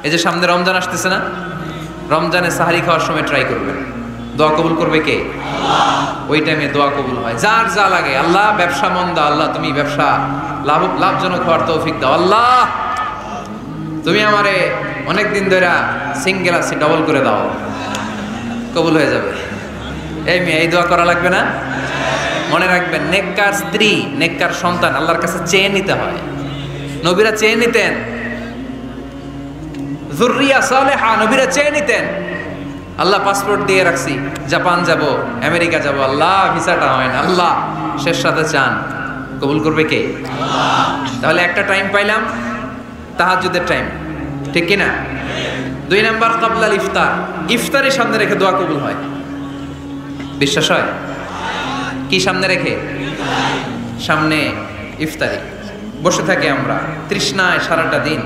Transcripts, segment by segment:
এই যে সামনে রমজান আসতেছে না, রমজানে সাহারি খাওয়ার সময় ট্রাই করবেন, দোয়া কবুল করবে কে? ওই টাইমে দোয়া কবুল হয়। যার যা লাগে, আল্লাহ ব্যবসা মন্দা, আল্লাহ তুমি ব্যবসা লাভজনক হওয়ার তৌফিক দাও, আল্লাহ তুমি আমারে অনেকদিন ধরে সিঙ্গেল আছি ডবল করে দাও, কবুল হয়ে যাবে। এই মেয়ে, এই দোয়া করা লাগবে না? মনে রাখবেন, নেককার স্ত্রী, নেককার সন্তান আল্লাহর কাছে চেয়ে নিতে হয়। নবীরা চেয়ে নিতেন, যুররিয়া সালেহা নবীরা চেয়ে নিতেন। আল্লাহ পাসপোর্ট দিয়ে রাখছি, জাপান যাব, আমেরিকা যাব, আল্লাহ ভিসাটা হয় না, আল্লাহ শেষ সাথে চান, কবুল করবে কে? তাহলে একটা টাইম পাইলাম, তাহাজ্জুদের টাইম, ঠিক কিনা? 2 নাম্বার ক্বাবলাল ইফতার, ইফতারি সামনে রেখে দোয়া কবুল হয়। বিশ্বাস হয়? কি সামনে রেখে? সামনে ইফতারি। বসে থাকি আমরা তৃষ্ণায়, সারাটা দিন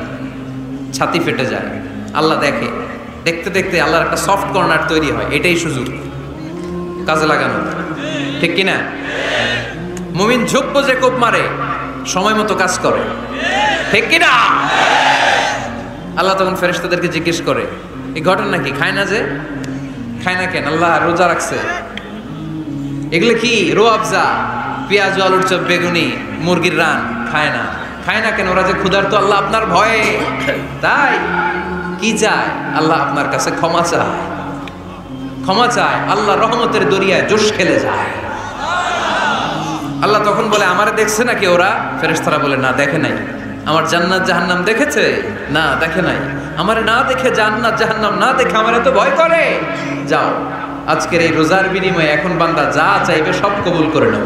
ছাতি ফেটে যায়, আল্লাহ দেখে, দেখতে দেখতে আল্লাহর একটা সফট কর্নার তৈরি হয়। এটাই সুযোগ কাজে লাগানো, ঠিক কিনা? মুমিন ঝোপ বোঝে কোপ মারে, সময় মতো কাজ করে, ঠিক কিনা? আল্লাহ তখন ফেরেশতাদেরকে জিজ্ঞেস করে, এই ঘটনা কি? খায় না যে? খায় না কেন? আল্লাহ রোজা রাখছে। এগুলো কি? রোয়াবজা, পেঁয়াজ, আলুর চপ, বেগুনি, মুরগির রান খায় না। খায় না কেন? ওরা যে ক্ষুধার্ত, আল্লাহ আপনার ভয়ে। তাই কি চায়? আল্লাহ আপনার কাছে ক্ষমা চায়, ক্ষমা চায়। আল্লাহ রহমতের দরিয়ায় জোশ খেলে যায়। আল্লাহ তখন বলে, আমারে দেখছে নাকি ওরা? ফেরেশতারা বলে, না দেখে নাই। আমার জান্নাত জাহান্নাম দেখেছে? না দেখে নাই। আমারে না দেখে, জান্নাত জাহান্নাম না দেখে আমারে তো ভয় করে। যাও, আজকের এই রোজার বিনিময়ে এখন বান্দা যা চাইবে সব কবুল করে নেব।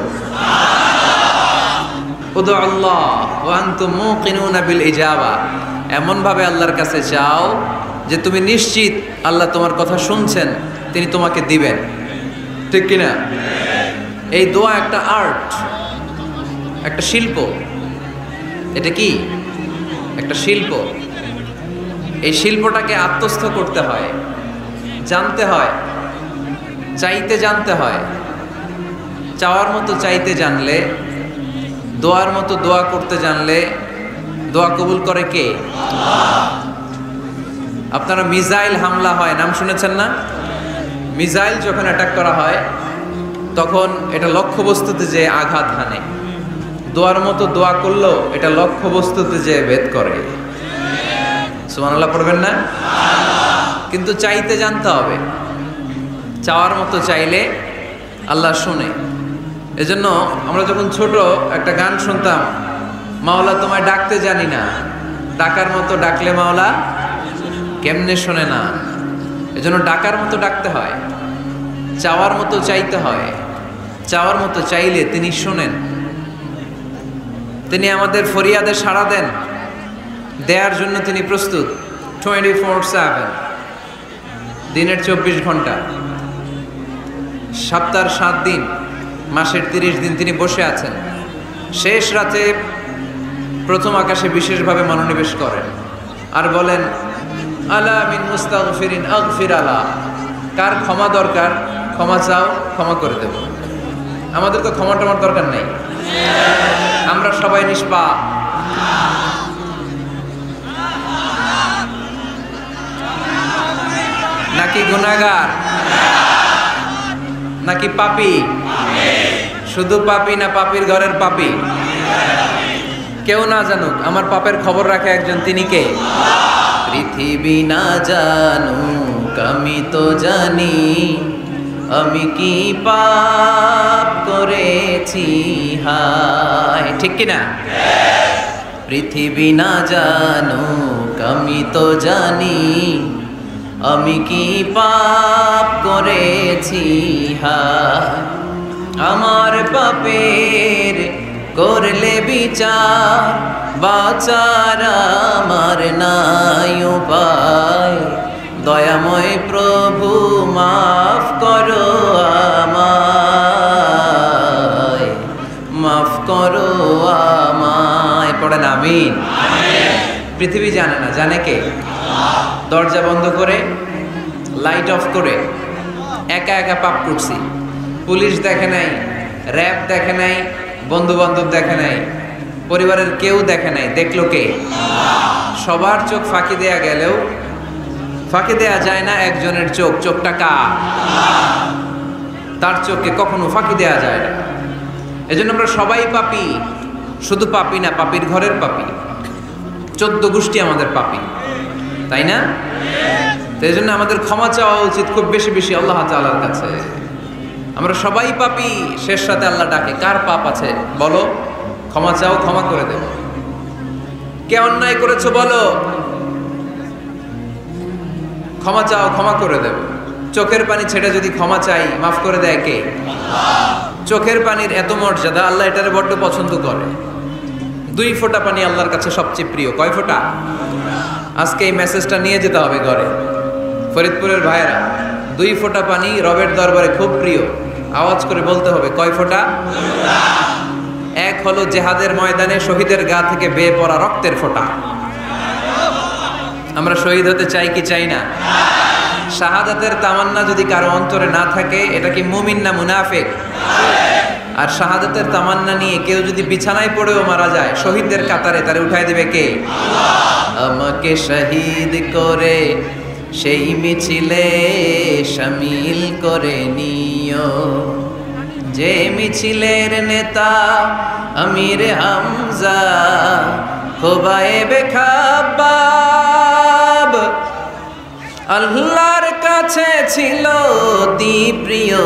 উদু আল্লাহ ওয়া আনতুম মুকিনুনা বিল ইজাবা, এমন ভাবে আল্লাহর কাছে চাও যে তুমি নিশ্চিত আল্লাহ তোমার কথা শুনছেন, তিনি তোমাকে দিবেন, ঠিক কিনা? এই দোয়া একটা আর্ট, একটা শিল্প। এটা কি? একটা শিল্প। এই শিল্পটাকে আত্মস্থ করতে হয়, জানতে হয়, চাইতে জানতে হয়। চাওয়ার মতো চাইতে জানলে, দোয়ার মতো দোয়া করতে জানলে দোয়া কবুল করে কে? আপনারা মিসাইল হামলা হয়, নাম শুনেছেন না? মিসাইল যখন অ্যাটাক করা হয় তখন এটা লক্ষ্যবস্তুতে যে আঘাত হানে। দোয়ার মতো দোয়া করলেও এটা লক্ষ্যবস্তুতে যে ভেদ করে। সুবহানাল্লাহ পড়বেন না? কিন্তু চাইতে জানতে হবে। চাওয়ার মতো চাইলে আল্লাহ শুনে। এজন্য আমরা যখন ছোট একটা গান শুনতাম, মাওলা তোমায় ডাকতে জানি না, ডাকার মতো ডাকলে মাওলা কেমনে শোনে না। এজন্য ডাকার মতো ডাকতে হয়, চাওয়ার মতো চাইতে হয়। চাওয়ার মতো চাইলে তিনি শোনেন, তিনি আমাদের ফরিয়াদে সাড়া দেন, দেওয়ার জন্য তিনি প্রস্তুত 24/7, দিনের 24 ঘন্টা, সপ্তাহের 7 দিন, মাসের 30 দিন তিনি বসে আছেন। শেষ রাতে প্রথম আকাশে বিশেষভাবে মনোনিবেশ করেন আর বলেন, আলা মিন মুস্তাগফিরিন আগফির আলা, কার ক্ষমা দরকার ক্ষমা চাও, ক্ষমা করে দেব। আমাদের তো ক্ষমা টমার দরকার নেই, আমরা সবাই নিষ্পাপ। নাকি গুনাহগার? নাকি পাপী? শুধু পাপী না পাপীর ঘরের পাপী? কেউ না জানুক, আমার পাপের খবর রাখে একজন, তিনি কে? পৃথিবী না জানুক আমি তো জানি, আমি কি পাপ করেছি হায়, ঠিক কিনা? পৃথিবী না জানুক আমি তো জানি, আমি কি পাপ করেছি হায়। আমার পাপের করলে বিচার, বাঁচার আমার নাই উপায়। দয়াময় প্রভু মাফ করো আমায়, মাফ করো আমায়। পড়েন আমিন। পৃথিবী জানে না, জানে কে? দরজা বন্ধ করে, লাইট অফ করে একা একা পাপ করছি। পুলিশ দেখে নাই, র্যাব দেখে নাই, বন্ধু বান্ধব দেখে নাই, পরিবারের কেউ দেখে নাই, দেখলো কে? সবার চোখ ফাঁকি দেয়া গেলেও ফাঁকি দেয়া যায় না একজনের চোখ। চোখটা কার? তার চোখকে কখনো ফাঁকি দেয়া যায় না। এজন্য আমরা সবাই পাপী, শুধু পাপী না, পাপীর ঘরের পাপী। 14 গোষ্ঠী আমাদের পাপী, তাই না? তো এই জন্য আমাদের ক্ষমা চাওয়া উচিত খুব বেশি বেশি আল্লাহ তাআলার কাছে। আমরা সবাই পাপী, শেষ রাতে আল্লাহ ডাকে, কার পাপ আছে বলো, ক্ষমা চাও, ক্ষমা করে দেব। কে অন্যায় করেছো বলো, ক্ষমা চাও, ক্ষমা করে দেব। চোখের পানি ছেড়ে যদি ক্ষমা চাই, মাফ করে দেয় কে? চোখের পানির এত মর্যাদা, আল্লাহ এটারে বড্ড পছন্দ করে। 2 ফোঁটা পানি আল্লাহর কাছে সবচেয়ে প্রিয়। কয় ফোঁটা? আজকে এই মেসেজটা নিয়ে যেতে হবে ঘরে। ফরিদপুরের ভাইয়েরা, 2 ফোঁটা পানি রবের দরবারে খুব প্রিয়। আওয়াজ করে বলতে হবে, কয় ফোঁটা? 1 হলো জেহাদের ময়দানে শহীদের গা থেকে বেয়ে পড়া রক্তের ফোঁটা। আমরা শহীদ হতে চাই কি চাই না? শাহাদাতের তামান্না যদি কারো অন্তরে না থাকে, এটা কি মুমিন না মুনাফিক? আর শাহাদাতের তামান্না নিয়ে কেউ যদি বিছানায় পড়েও মারা যায়, শহীদদের কাতারে তারে উঠাই দিবে কে? আমাকে শহীদ করে সেই মিছিলে শামিল করে নিও, যে মিছিলের নেতা আমির হামজা খোবায়েবে খাব্বাব। আল্লাহর কাছে ছিল অতি প্রিয়,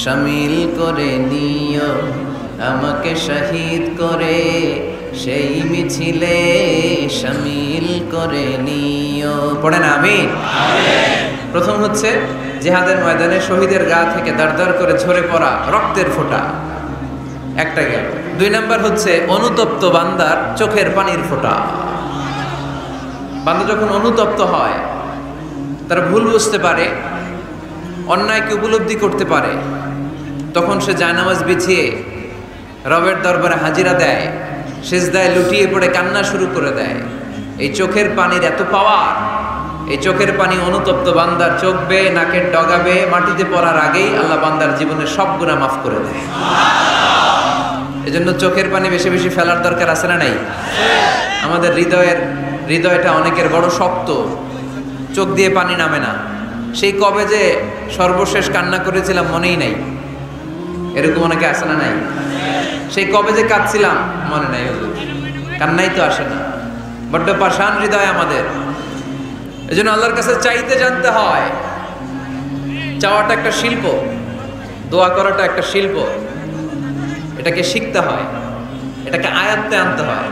শামিল করে নিও আমাকে শহীদ করে সেই মিছিলে শামিল করে নিও। পড়েন আমিন। প্রথম হচ্ছে জিহাদের ময়দানে শহীদের গা থেকে দাঁড় করে ঝরে পড়া রক্তের ফোঁটা, একটা গেল। 2 নাম্বার হচ্ছে অনুতপ্ত বান্দার চোখের পানির ফোঁটা। বান্দা যখন অনুতপ্ত হয়, তারা ভুল বুঝতে পারে, অন্যায়কে উপলব্ধি করতে পারে, তখন সে জায়নামাজ বিছিয়ে রবের দরবারে হাজিরা দেয়, সিজদায় লুটিয়ে পড়ে কান্না শুরু করে দেয়। এই চোখের পানির এত পাওয়ার, এই চোখের পানি অনুতপ্ত বান্দার চোখ বেয়ে নাকের ডগা বেয়ে মাটিতে পড়ার আগেই আল্লাহ বান্দার জীবনের সব গুনাহ মাফ করে দেয়। এজন্য চোখের পানি বেশি বেশি ফেলার দরকার আছে না নাই? আমাদের হৃদয়টা অনেকের বড় শক্ত, চোখ দিয়ে পানি নামে না। সেই কবে যে সর্বশেষ কান্না করেছিলাম মনেই নাই, এরকম অনেকে আসে না নাই? সেই কবে যে কাঁদছিলাম মনে নাই, কান্নাই তো আসে না। বড্ড পাষাণ হৃদয় আমাদের। এজন্য আল্লাহর কাছে চাইতে জানতে হয়। চাওয়াটা একটা শিল্প, দোয়া করাটা একটা শিল্প। এটাকে শিখতে হয়, এটাকে আয়ত্তে আনতে হয়,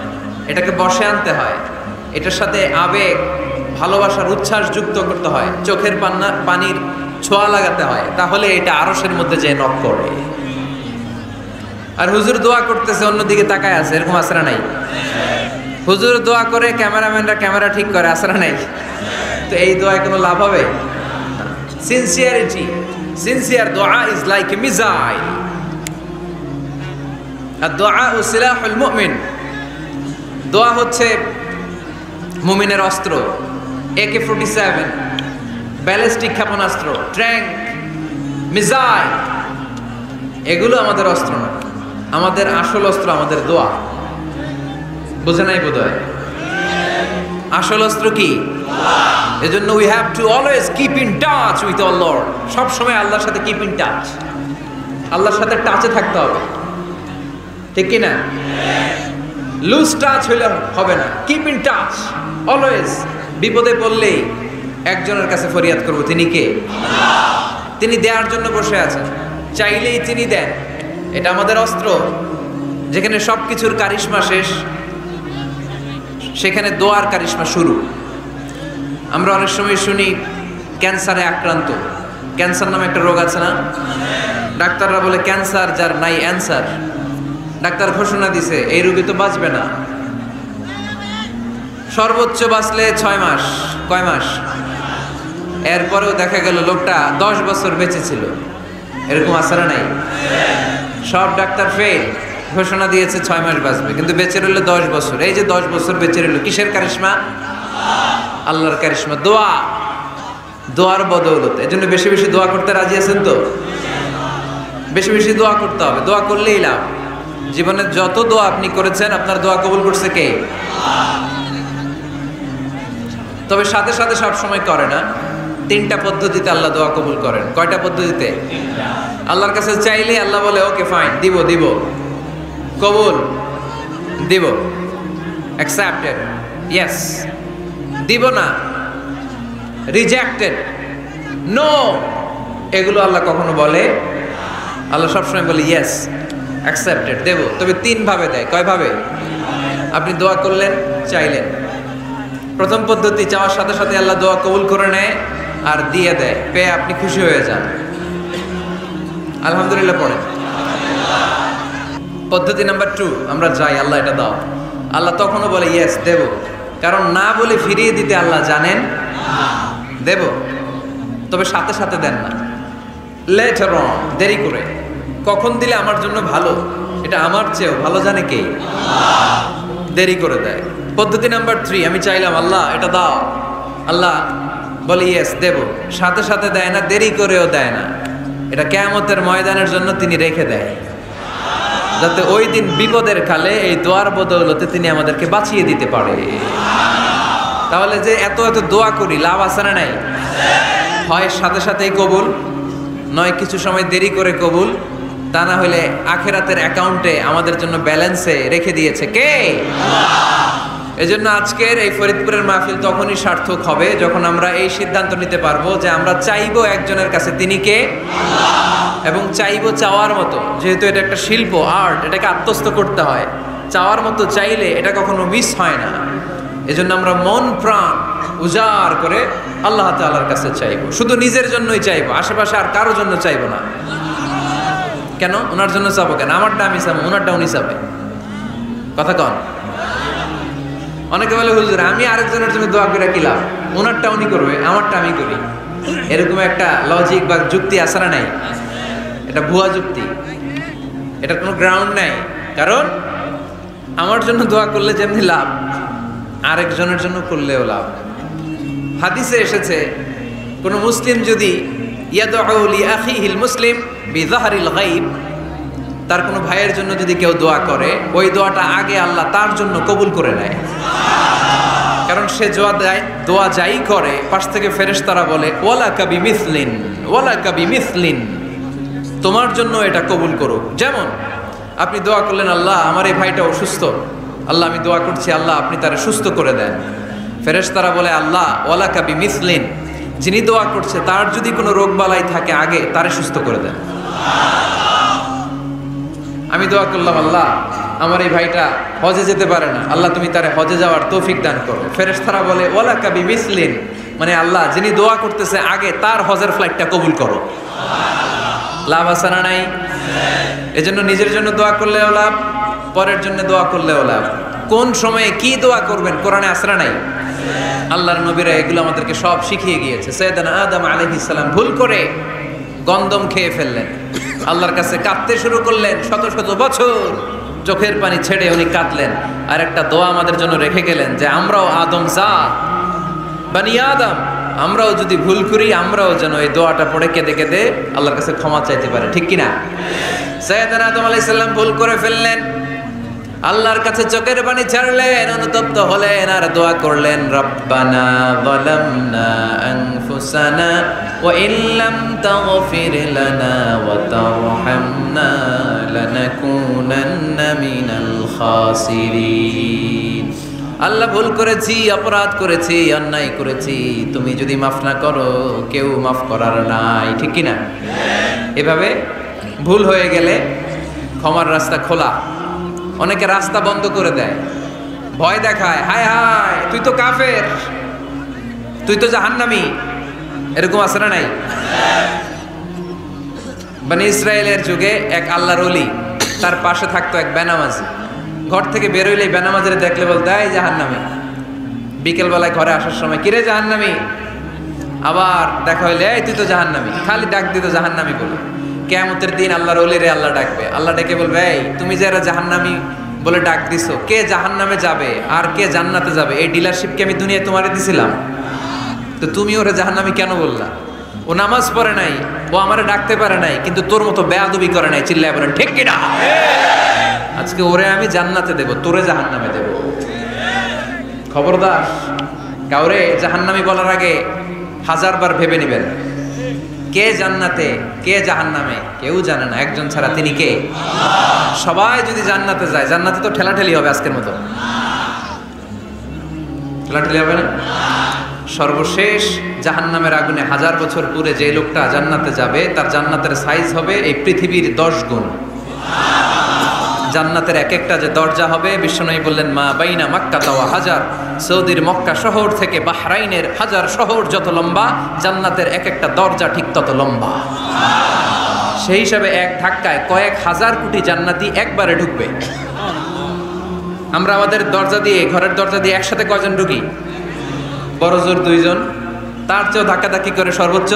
এটাকে বশে আনতে হয়, এটার সাথে আবেগ, ভালোবাসার উচ্ছ্বাস যুক্ত করতে হয়, চোখের পানির ছোঁয়া লাগাতে হয়, তাহলে এটা আরশের মধ্যে যে নক করে। আর হুজুর দোয়া করতেছে, অন্যদিকে তাকায় আছে, এরকম আসরা নাই? হুজুর দোয়া করে ক্যামেরাম্যানরা ক্যামেরা ঠিক করে, আসরা নাই? তো এই দোয়ায় কোনো লাভ হবে? সিনসিয়ারিটি, সিনসিয়ার দোয়া ইজ লাইক এ মিসাইল। আর দোয়া ও সিলাহুল মুমিন, দোয়া হচ্ছে মুমিনের অস্ত্র। AK-47 ব্যালিস্টিক ক্ষেপণাস্ত্র, ট্যাঙ্ক, মিসাইল, এগুলো আমাদের অস্ত্র না। আমাদের আসল অস্ত্র আমাদের দোয়া। বুঝে নাই বোধহয়? আসল অস্ত্র কি? এজন্য we have to always keep in touch with our Lord. সব সময় আল্লাহর সাথে কিপ ইন টাচ, আল্লাহর সাথে টাচে থাকতে হবে, ঠিক কি না? লুজ টাচ হইলে হবে না, কিপ ইন টাচ অলওয়েজ। বিপদে পড়লেই একজনের কাছে ফরিয়াদ করব, তিনি কে? তিনি দেওয়ার জন্য বসে আছেন, চাইলেই তিনি দেন। এটা আমাদের অস্ত্র। যেখানে সব কিছুর কারিশমা শেষ, সেখানে দোয়ার কারিশমা শুরু। আমরা অনেক সময় শুনি ক্যান্সারে আক্রান্ত। ক্যান্সার নামে একটা রোগ আছে না? ডাক্তাররা বলে ক্যান্সার যার নাই অ্যান্সার। ডাক্তার ঘোষণা দিছে এই রোগী তো বাঁচবে না, সর্বোচ্চ বাঁচলে 6 মাস। কয় মাস? এরপরেও দেখা গেল লোকটা 10 বছর বেঁচে ছিল। এরকম আছে না নাই? সব ডাক্তার ফেল, ঘোষণা দিয়েছে 6 মাস বাঁচবে, কিন্তু বেঁচে রইল 10 বছর। এই যে 10 বছর বেঁচে রইল, কিসের কারিশমা? আল্লাহর কারিশমা। দোয়া, দোয়ার বদৌলতে। এজন্য বেশি বেশি দোয়া করতে রাজি আছেন তো? বেশি বেশি দোয়া করতে হবে, দোয়া করলেই লাভ। জীবনে যত দোয়া আপনি করেছেন আপনার দোয়া কবুল করছে কে? তবে সাথে সাথে সব সময় করে না। 3টা পদ্ধতিতে আল্লাহ দোয়া কবুল করেন। কয়টা পদ্ধতিতে? আল্লাহর কাছে চাইলে আল্লাহ বলে ওকে ফাইন, দিব দিব, কবুল দিব, অ্যাকসেপ্টেড, ইয়েস। দিব না, রিজেক্টেড, নো, এগুলো আল্লাহ কখনো বলে? আল্লাহ সবসময় বলে ইয়েস, অ্যাকসেপ্টেড, দেব। তবে 3 ভাবে দেয়। কয় ভাবে? আপনি দোয়া করলেন, চাইলেন। প্রথম পদ্ধতি, চাওয়ার সাথে সাথে আল্লাহ দোয়া কবুল করে নেয় আর দিয়ে দেয়, পেয়ে আপনি খুশি হয়ে যান, আলহামদুলিল্লাহ পড়েন। পদ্ধতি নাম্বার 2, আমরা যাই, আল্লাহ এটা দাও, আল্লাহ তখনও বলে ইয়েস, দেব। কারণ না বলে ফিরিয়ে দিতে আল্লাহ জানেন দেব, তবে সাথে সাথে দেন না, লেটার অন, দেরি করে। কখন দিলে আমার জন্য ভালো, এটা আমার চেয়েও ভালো জানে কে? দেরি করে দেয়। পদ্ধতি নাম্বার 3, আমি চাইলাম আল্লাহ এটা দাও, আল্লাহ বলে ইয়েস, দেব, সাথে সাথে দেয় না, দেরি করেও দেয় না। এটা কিয়ামতের ময়দানের জন্য তিনি রেখে দেয়, যাতে ওই দিন বিপদের কালে এই দোয়ার বদৌলতে তিনি আমাদেরকে বাঁচিয়ে দিতে পারে। তাহলে যে এত এত দোয়া করি, লাভ আছে না নাই? হয় সাথে সাথেই কবুল, নয় কিছু সময় দেরি করে কবুল। তা না হলে আখেরাতের অ্যাকাউন্টে আমাদের জন্য ব্যালেন্সে রেখে দিয়েছে কে? এজন্য আজকের এই ফরিদপুরের মাহফিল তখনই সার্থক হবে যখন আমরা এই সিদ্ধান্ত নিতে পারবো যে আমরা চাইবো একজনের কাছে, তিনি কে? এবং চাইবো চাওয়ার মতো। যেহেতু এটা একটা শিল্প, আর্ট, এটাকে আত্মস্থ করতে হয়। চাওয়ার মতো চাইলে এটা কখনো মিস হয় না। এজন্য আমরা মন প্রাণ উজাড় করে আল্লাহ তাআলার কাছে চাইবো, শুধু নিজের জন্যই চাইবো, আশেপাশে আর কারোর জন্য চাইবো না। কেন? ওনার জন্য চাবো কেন? আমারটা আমি চাবো, ওনারটা উনি চাবে। কথা কন? অনেকে বলে হুজুর আমি আরেকজনের জন্য দোয়া করে কি লাভ, ওনারটা উনি করবে, আমারটা আমি করি। এরকম একটা লজিক বা যুক্তি আছে না নাই? এটা ভুয়া যুক্তি, এটার কোনো গ্রাউন্ড নাই। কারণ আমার জন্য দোয়া করলে যেমনি লাভ, আরেকজনের জন্য করলেও লাভ। হাদিসে এসেছে কোন মুসলিম যদি ইয়াদউ লি আখিহিল মুসলিম বিযাহরিল গায়ব, তার কোনো ভাইয়ের জন্য যদি কেউ দোয়া করে, ওই দোয়াটা আগে আল্লাহ তার জন্য কবুল করে নেয়। কারণ সে দোয়া যাই করে, পাশ থেকে ফেরেশতারা বলে ওয়ালাকা বিমিসলিন, ওয়ালাকা বিমিসলিন, তোমার জন্য এটা কবুল করুক। যেমন আপনি দোয়া করলেন আল্লাহ আমার এই ভাইটা অসুস্থ, আল্লাহ আমি দোয়া করছি আল্লাহ আপনি তারে সুস্থ করে দেন। ফেরেশতারা বলে আল্লাহ ওয়ালাকা বিমিসলিন, যিনি দোয়া করছে তার যদি কোনো রোগ বালাই থাকে আগে তারে সুস্থ করে দেন। আমি দোয়া করলাম আল্লাহ আমার এই ভাইটা হজে যেতে পারে না, আল্লাহ তুমি তারে হজে যাওয়ার তৌফিক দান করো। ফেরেশতারা বলে ওয়ালাকা বিমিসলিন, মানে আল্লাহ যিনি দোয়া করতেছে আগে তার হজের ফ্লাইটটা কবুল করো। লাভ আছে না নাই? এজন্য নিজের জন্য দোয়া করলেও লাভ, পরের জন্য দোয়া করলেও লাভ। কোন সময়ে কি দোয়া করবেন কোরআনে আছে না নাই? আল্লাহর নবীরা এগুলো আমাদেরকে সব শিখিয়ে গিয়েছে। সাইয়েদনা আদম আলাইহিস সালাম ভুল করে গন্ধম খেয়ে ফেললেন, আল্লাহর কাছে কাঁদতে শুরু করলেন, শত শত বছর চোখের পানি ছেড়ে উনি কাঁদলেন। আর একটা দোয়া আমাদের জন্য রেখে গেলেন যে আমরাও আদম জাত, বানি আদম, আমরাও যদি ভুল করি আমরাও যেন এই দোয়াটা পড়ে কেঁদে কেঁদে আল্লাহর কাছে ক্ষমা চাইতে পারে, ঠিক কিনা? সাইয়েদনা আদম আলাইহিস সালাম ভুল করে ফেললেন, আল্লাহর কাছে চোখের পানি ছাড়লেন, অনুতপ্ত হলেন আর দোয়া করলেন রব্বানা যালামনা আনফুসানা ওয়া ইল্লাম তাগফির লানা ওয়া তারহামনা লানাকুনান্না মিনাল খাসিরিন। আল্লাহ ভুল করেছি, অপরাধ করেছি, অন্যায় করেছি, তুমি যদি মাফ না করো কেউ মাফ করার নাই, ঠিক কিনা? এভাবে ভুল হয়ে গেলে ক্ষমার রাস্তা খোলা। অনেকে রাস্তা বন্ধ করে দেয়, ভয় দেখায়, হায় হায় তুই তো কাফের, তুই তো জাহান্নামী, এরকম আছে না নাই? বনি ইসরায়েলের যুগে এক আল্লাহর ওলি, তার পাশে থাকতো এক বেনামাজি। ঘর থেকে বেরোইলেই বেনামাজিরে দেখলে বলতে এই জাহান্নামী। বিকেলবেলায় ঘরে আসার সময় কিরে জাহান্নামী, আবার দেখা হইলে এই তুই তো জাহান্নামী, খালি ডাক দিত জাহান্নামী বলে। কিয়ামতের দিন আল্লাহর ওলিরে আল্লাহ ডাকবে, আল্লাহ ডেকে বলবে এই তুমি যারা জাহান্নামী বলে ডাক দিছো, কে জাহান্নামে যাবে আর কে জান্নাতে যাবে এই ডিলারশিপ কি আমি দুনিয়ায় তোমারে দিছিলাম? তো তুমি ওরে জাহান্নামী কেন বললা? ও নামাজ পড়ে নাই, ও আমারে ডাকতে পারে নাই, কিন্তু তোর মতো বেয়াদবি করে নাই। চিল্লায় বলেন ঠিক কিনা? আজকে ওরে আমি জান্নাতে দেব, তোরে জাহান্নামে দেব। খবরদার, কাউরে জাহান্নামী বলার আগে 1000 বার ভেবে নেবেন। কে জান্নাতে কে জাহান্নামে কেউ জানে না, একজন ছাড়া, তিনি কে? সবাই যদি জান্নাতে যায়, জান্নাতে তো ঠেলাঠেলি হবে আজকের মতো, ঠেলাঠেলি হবে না? সর্বশেষ জাহান্নামের আগুনে 1000 বছর পুরে যে লোকটা জান্নাতে যাবে, তার জান্নাতের সাইজ হবে এই পৃথিবীর 10 গুণ। জান্নাতের এক একটা যে দরজা হবে, বিশ্বনবী বললেন মা বাইনা মক্কা ওয়া হাজার, সৌদির মক্কা শহর থেকে বাহরাইনের হাজার শহর যত লম্বা, জান্নাতের এক একটা দরজা ঠিক তত লম্বা। সেই হিসাবে এক ধাক্কায় কয়েক হাজার কোটি জান্নাতি একবারে ঢুকবে। আমরা আমাদের দরজা দিয়ে, ঘরের দরজা দিয়ে একসাথে কয়জন ঢুকি? বড় জোর 2 জন, তার চেয়েও ধাক্কাধাক্কি করে সর্বোচ্চ।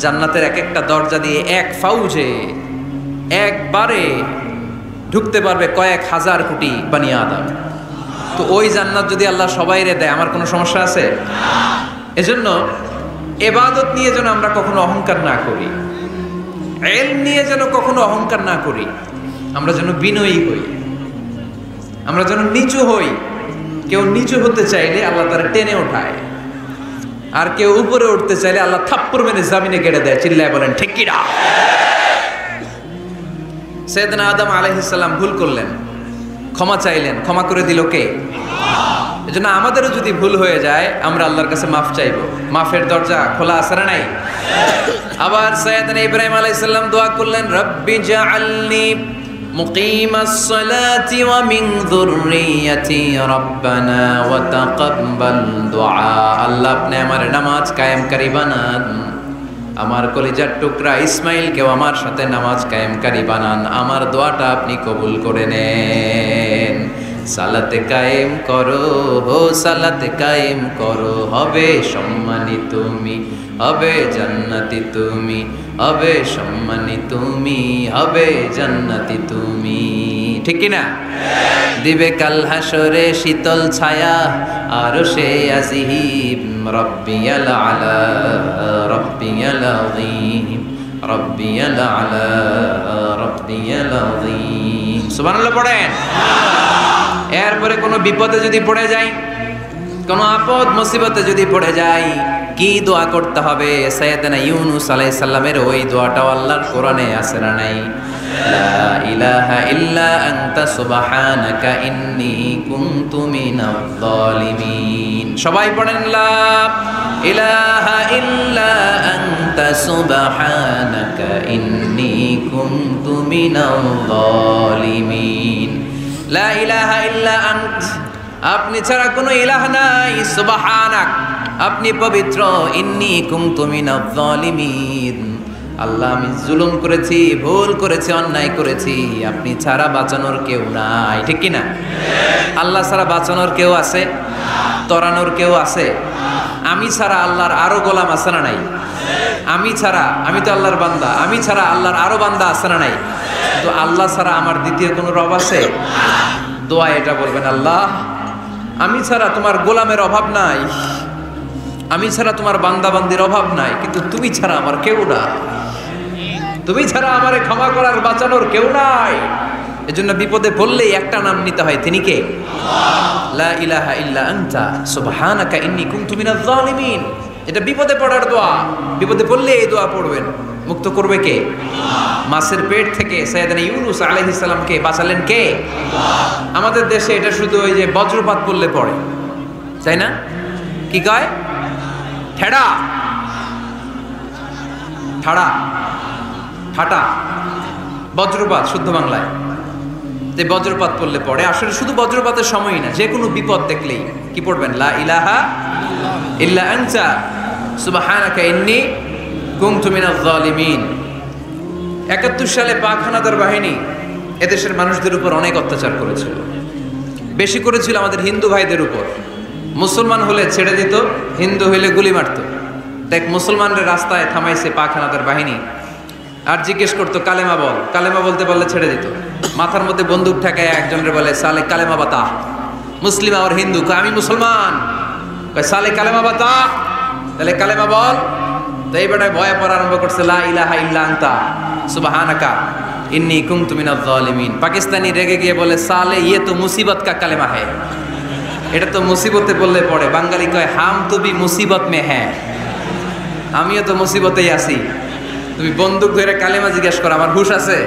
জান্নাতের এক একটা দরজা দিয়ে এক ফাউজে একবারে ঢুকতে পারবে কয়েক হাজার কোটি বানি আদম। তো ওই জান্নাত যদি আল্লাহ সবাইরে দেয়, আমার কোনো সমস্যা আছে? এজন্য ইবাদত নিয়ে যেন আমরা কখনো অহংকার না করি, ইলম নিয়ে যেন কখনো অহংকার না করি, আমরা যেন বিনয়ী হই, আমরা যেন নিচু হই। কেউ নিচু হতে চাইলে আল্লাহ তারা টেনে ওঠায়, আর কেউ উপরে উঠতে চাইলে আল্লাহ থাপ্পড় মেরে জামিনে গেড়ে দেয়। চিল্লায় বলেন ঠিক কি না? সাইয়েদনা আদম আলাইহিস সালাম ভুল করলেন, ক্ষমা চাইলেন, ক্ষমা করে দিল কে? এজন্য আমাদেরও যদি ভুল হয়ে যায়, আমরা আল্লাহর কাছে মাফ চাইবো। মাফের দরজা খোলা আছে না নাই? আবার সাইয়েদনা ইব্রাহিম আলাইহিস সালাম দোয়া করলেন, রব্বি জাআলনি মুকিমাস সালাতি ওয়া মিন যুররিয়াতি রব্বানা ওয়া তাকাব্বাল দুআ। আল্লাহ আপনি আমার নামাজ কায়েমকারী বানান, আমার কলিজার টুকরা ইসমাইলকেও আমার সাথে নামাজ কায়েমকারী বানান, আমার দোয়াটা আপনি কবুল করে নেন। সালাতে কায়েম করো, হো সালাতে কায়েম করো, হবে সম্মানী তুমি, হবে জান্নাতি তুমি, হবে সম্মানী তুমি, হবে জান্নাতি তুমি। ঠিক কি না? দিবে কাল হাসরে শীতল ছায়া আরশে আজিম, রব্বিয়াল আলা রব্বিয়াল আযীম, রব্বিয়াল আলা রব্বিয়াল আযীম। সুবহানাল্লাহ পড়েন। এরপরে কোনো বিপদে যদি পড়ে যাই, কোনো আপদ মুসিবতে যদি পড়ে যাই, কি দোয়া করতে হবে? সাইয়েদনা ইউনূস আলাইহিস সালামের ওই দোয়াটাও আল্লাহর কোরআনে আছে না নাই? লা ইলাহা ইল্লা আনতা সুবহানাকা ইন্নী কুনতু মিনাজ জালিমিন। সবাই পড়েন লা ইলাহা ইল্লা আনতা সুবহানাকা ইন্নী কুনতু মিনাজ জালিমিন। লা ইলাহা ইল্লা আন্ত, আপনি ছাড়া কোনো ইলাহ নাই, সুবহানাক, আপনি পবিত্র, ইন্নী কুনতু মিনাজ জালিমিন, আল্লাহ আমি জুলুম করেছি, ভুল করেছি, অন্যায় করেছি, আপনি ছাড়া বাঁচানোর কেউ নাই। ঠিক কি না? আল্লাহ ছাড়া বাঁচানোর কেউ আছে? তরানোর কেউ আছে? আমি ছাড়া আল্লাহর আরো গোলাম আছে না নাই? আমি ছাড়া, আমি তো আল্লাহর বান্দা, আমি ছাড়া আল্লাহর আরো বান্দা আছে না নাই? তো আল্লাহ ছাড়া আমার দ্বিতীয় কোনো রব আছে? দোয়া এটা বলবেন, আল্লাহ আমি ছাড়া তোমার গোলামের অভাব নাই, আমি ছাড়া তোমার বান্দা বান্দির অভাব নাই, কিন্তু তুমি ছাড়া আমার কেউ না, তুমি ছাড়া আমারে ক্ষমা করার বাঁচানোর কেউ নাই। এজন্য বিপদে পড়লেই একটা নাম নিতে হয়, তিনি কে? লা ইলাহা ইল্লা আনতা সুবহানাকা ইন্নী কুনতু মিনাজ জালিমিন। এটা বিপদে পড়ার দোয়া, বিপদে পড়লে এই দোয়া পড়বেন। মুক্ত করবে কে? মাছের পেট থেকে সাইয়েদনা ইউনূস আলাইহিস সালামকে বাঁচালেন কে? আমাদের দেশে এটা শুধু ওই যে বজ্রপাত পড়লে পড়ে, তাই না? কি কয়? ঠেড়া, ঠাড়া, ফাটা, বজ্রপাত শুদ্ধ বাংলায়। যে বজ্রপাত পড়লে পড়ে, আসলে শুধু বজ্রপাতের সময়ই না, যে কোনো বিপদ দেখলেই কি পড়বেন? লা ইলাহা ইল্লা আনতা সুবহানাকা ইন্নী কুনতু মিনাজ জালিমিন। ৭১ সালে পাক হানাদার বাহিনী এদেশের মানুষদের উপর অনেক অত্যাচার করেছিল, বেশি করেছিল আমাদের হিন্দু ভাইদের উপর। মুসলমান হলে ছেড়ে দিত, হিন্দু হইলে গুলি মারত। দেখ, মুসলমানদের রাস্তায় থামাইছে পাক হানাদার বাহিনী, আর জিজ্ঞেস করতো কালেমা বল, কালেমা বলতে বললে ছেড়ে দিত। মাথার মধ্যে বন্দুক ঠেকায় একজনের বলে সালে কালেমা বাতা, মুসলিম আর হিন্দু, আমি মুসলমান, সালে কালেমা বাতা, তাহলে কালেমা বল। তো এই বেটায় ভয়ে পড়া আরম্ভ করছে, লা ইলাহা ইল্লা আনতা সুবহানাকা ইন্নী কুনতু মিনাজ জালিমিন। পাকিস্তানি রেগে গিয়ে বলে সালে ইয়ে তো মুসিবত কা কালেমা হ্যায়, এটা তো মুসিবতে বললে পড়ে। বাঙালি কয় হাম তো ভি মুসিবত মে হ্যাঁ, আমিও তো মুসিবতেই আছি। তুমি বন্দুক ধরে কালেমা জিজ্ঞেস করো, আমার হুশ আছে?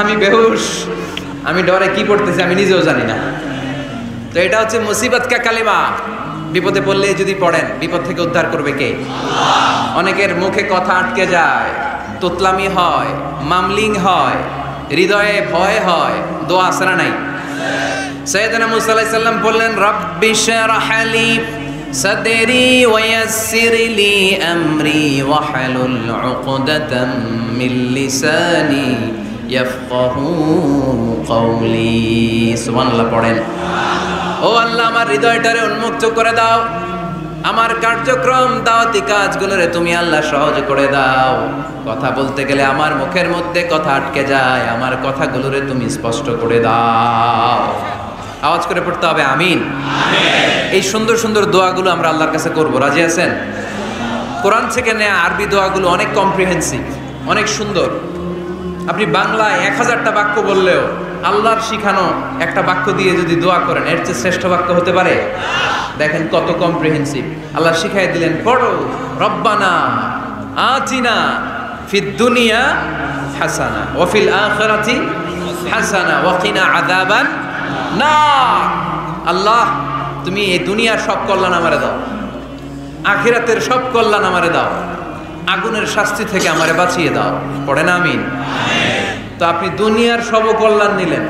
আমি বেহুশ, আমি ডরে কি পড়তেছি আমি নিজেও জানি না। তো এটা হচ্ছে মুসিবত কা কালেমা। বিপদে পড়লে যদি পড়েন, বিপদ থেকে উদ্ধার করবে কে? অনেকের মুখে কথা আটকে যায়, তোতলামি হয়, মামলিং হয়, হৃদয়ে ভয় হয়, দোয়া আসরা নাই। সাইয়েদনা মুসা আলাইহিস সালাম বললেন রাব্বি শরহ লি সাদরি ওয়া ইয়াসসির লি আমরি ওয়াহলুল উকদাতাম মিন লিসানি ইয়াফকাহু কওলি। সুবহানাল্লাহ পড়েন। ও আল্লাহ, আমার হৃদয়টারে উন্মুক্ত করে দাও, আমার কার্যক্রম দাওয়াতি কাজগুলোরে তুমি আল্লাহ সহজ করে দাও। কথা বলতে গেলে আমার মুখের মধ্যে কথা আটকে যায়, আমার কথাগুলোরে তুমি স্পষ্ট করে দাও। আওয়াজ করে পড়তে হবে আমিন। এই সুন্দর সুন্দর দোয়াগুলো আমরা আল্লাহর কাছে করব, রাজি আছেন? কোরআন থেকে নেয়া আরবি দোয়াগুলো অনেক কম্প্রিহেন্সিভ, অনেক সুন্দর। আপনি বাংলায় 1000টা বাক্য বললেও আল্লাহর শিখানো একটা বাক্য দিয়ে যদি দোয়া করেন, এর চেয়ে শ্রেষ্ঠ বাক্য হতে পারে? দেখেন কত কম্প্রিহেন্সিভ। আল্লাহ শিখাই দিলেন, পড়ো রব্বানা আতিনা ফিদ দুনিয়া হাসানা ওয়া ফিল আখিরাতি হাসানা ওয়া কিনা আযাবান নার। আল্লাহ, তুমি এই দুনিয়ার সব কল্যাণ আমারে দাও, আখিরাতের সব কল্যাণ আমারে দাও, আগুনের শাস্তি থেকে আমারে বাঁচিয়ে দাও। পড়েন আমিন। তো আপনি দুনিয়ার সব কল্যাণ নিলেন,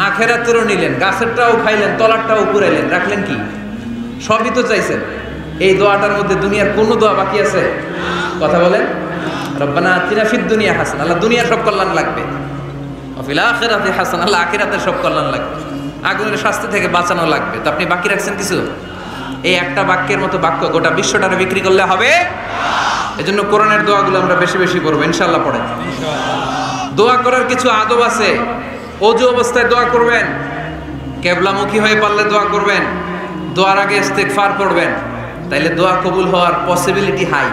আখিরাতেরও নিলেন, গাছেরটাও খাইলেন, তলারটাও পুরাইলেন, রাখলেন কি? সবই তো চাইছেন। এই দোয়াটার মধ্যে দুনিয়ার কোন দোয়া বাকি আছে? কথা বলেন। রব্বানা আতিনা ফিদ দুনিয়া হাসানা, আল্লাহ দুনিয়ার সব কল্যাণ লাগবে। ওয়া ফিল আখিরাতি হাসানা, আল্লাহ আখিরাতের সব কল্যাণ লাগবে, আগুনের শাস্তি থেকে বাঁচানো লাগবে। তো আপনি বাকি রাখছেন কিছু? এই একটা বাক্যের মতো বাক্য গোটা বিশ্বটারে বিক্রি করলে হবে? এজন্য কোরআনের দোয়াগুলো আমরা বেশি বেশি পড়বো ইনশাআল্লাহ। পড়েন। দোয়া করার কিছু আদব আছে। ওযু অবস্থায় দোয়া করবেন, কিবলামুখী হয়ে পারলে দোয়া করবেন, দোয়ার আগে ইস্তিগফার করবেন, তাইলে দোয়া কবুল হওয়ার পসিবিলিটি হাই।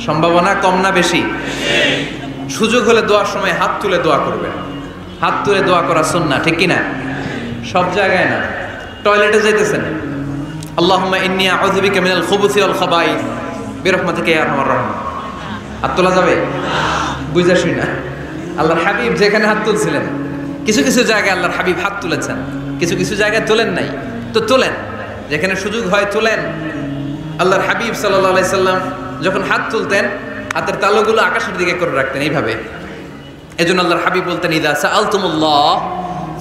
সম্ভাবনা কম না বেশি? সুযোগ হলে দোয়ার সময় হাত তুলে দোয়া করবেন। হাত তুলে দোয়া করা সুন্নাহ, ঠিক কি না? সব জায়গায় না। টয়লেটে যাইতেছেন, আল্লাহুম্মা ইন্নী আউযু বিকা মিনাল খুবুসি ওয়াল খাবাইস বিরহমাতিকা ইয়া আরহামার রাহিম। হাত তোলা যাবে? বুঝা শুই না। আল্লাহর হাবিব যেখানে হাত তুলছিলেন, কিছু কিছু জায়গায় আল্লাহর হাবিব হাত তুলেছেন, কিছু কিছু জায়গায় তোলেন নাই। তো তোলেন, যেখানে সুযোগ হয় তোলেন। আল্লাহর হাবিব সাল্লাল্লাহু আলাইহি সাল্লাম যখন হাত তুলতেন, হাতের তালুগুলো আকাশের দিকে করে রাখতেন এইভাবে। এজন্য আল্লাহর হাবিব বলতেন, ইযা সাআলতুমুল্লাহ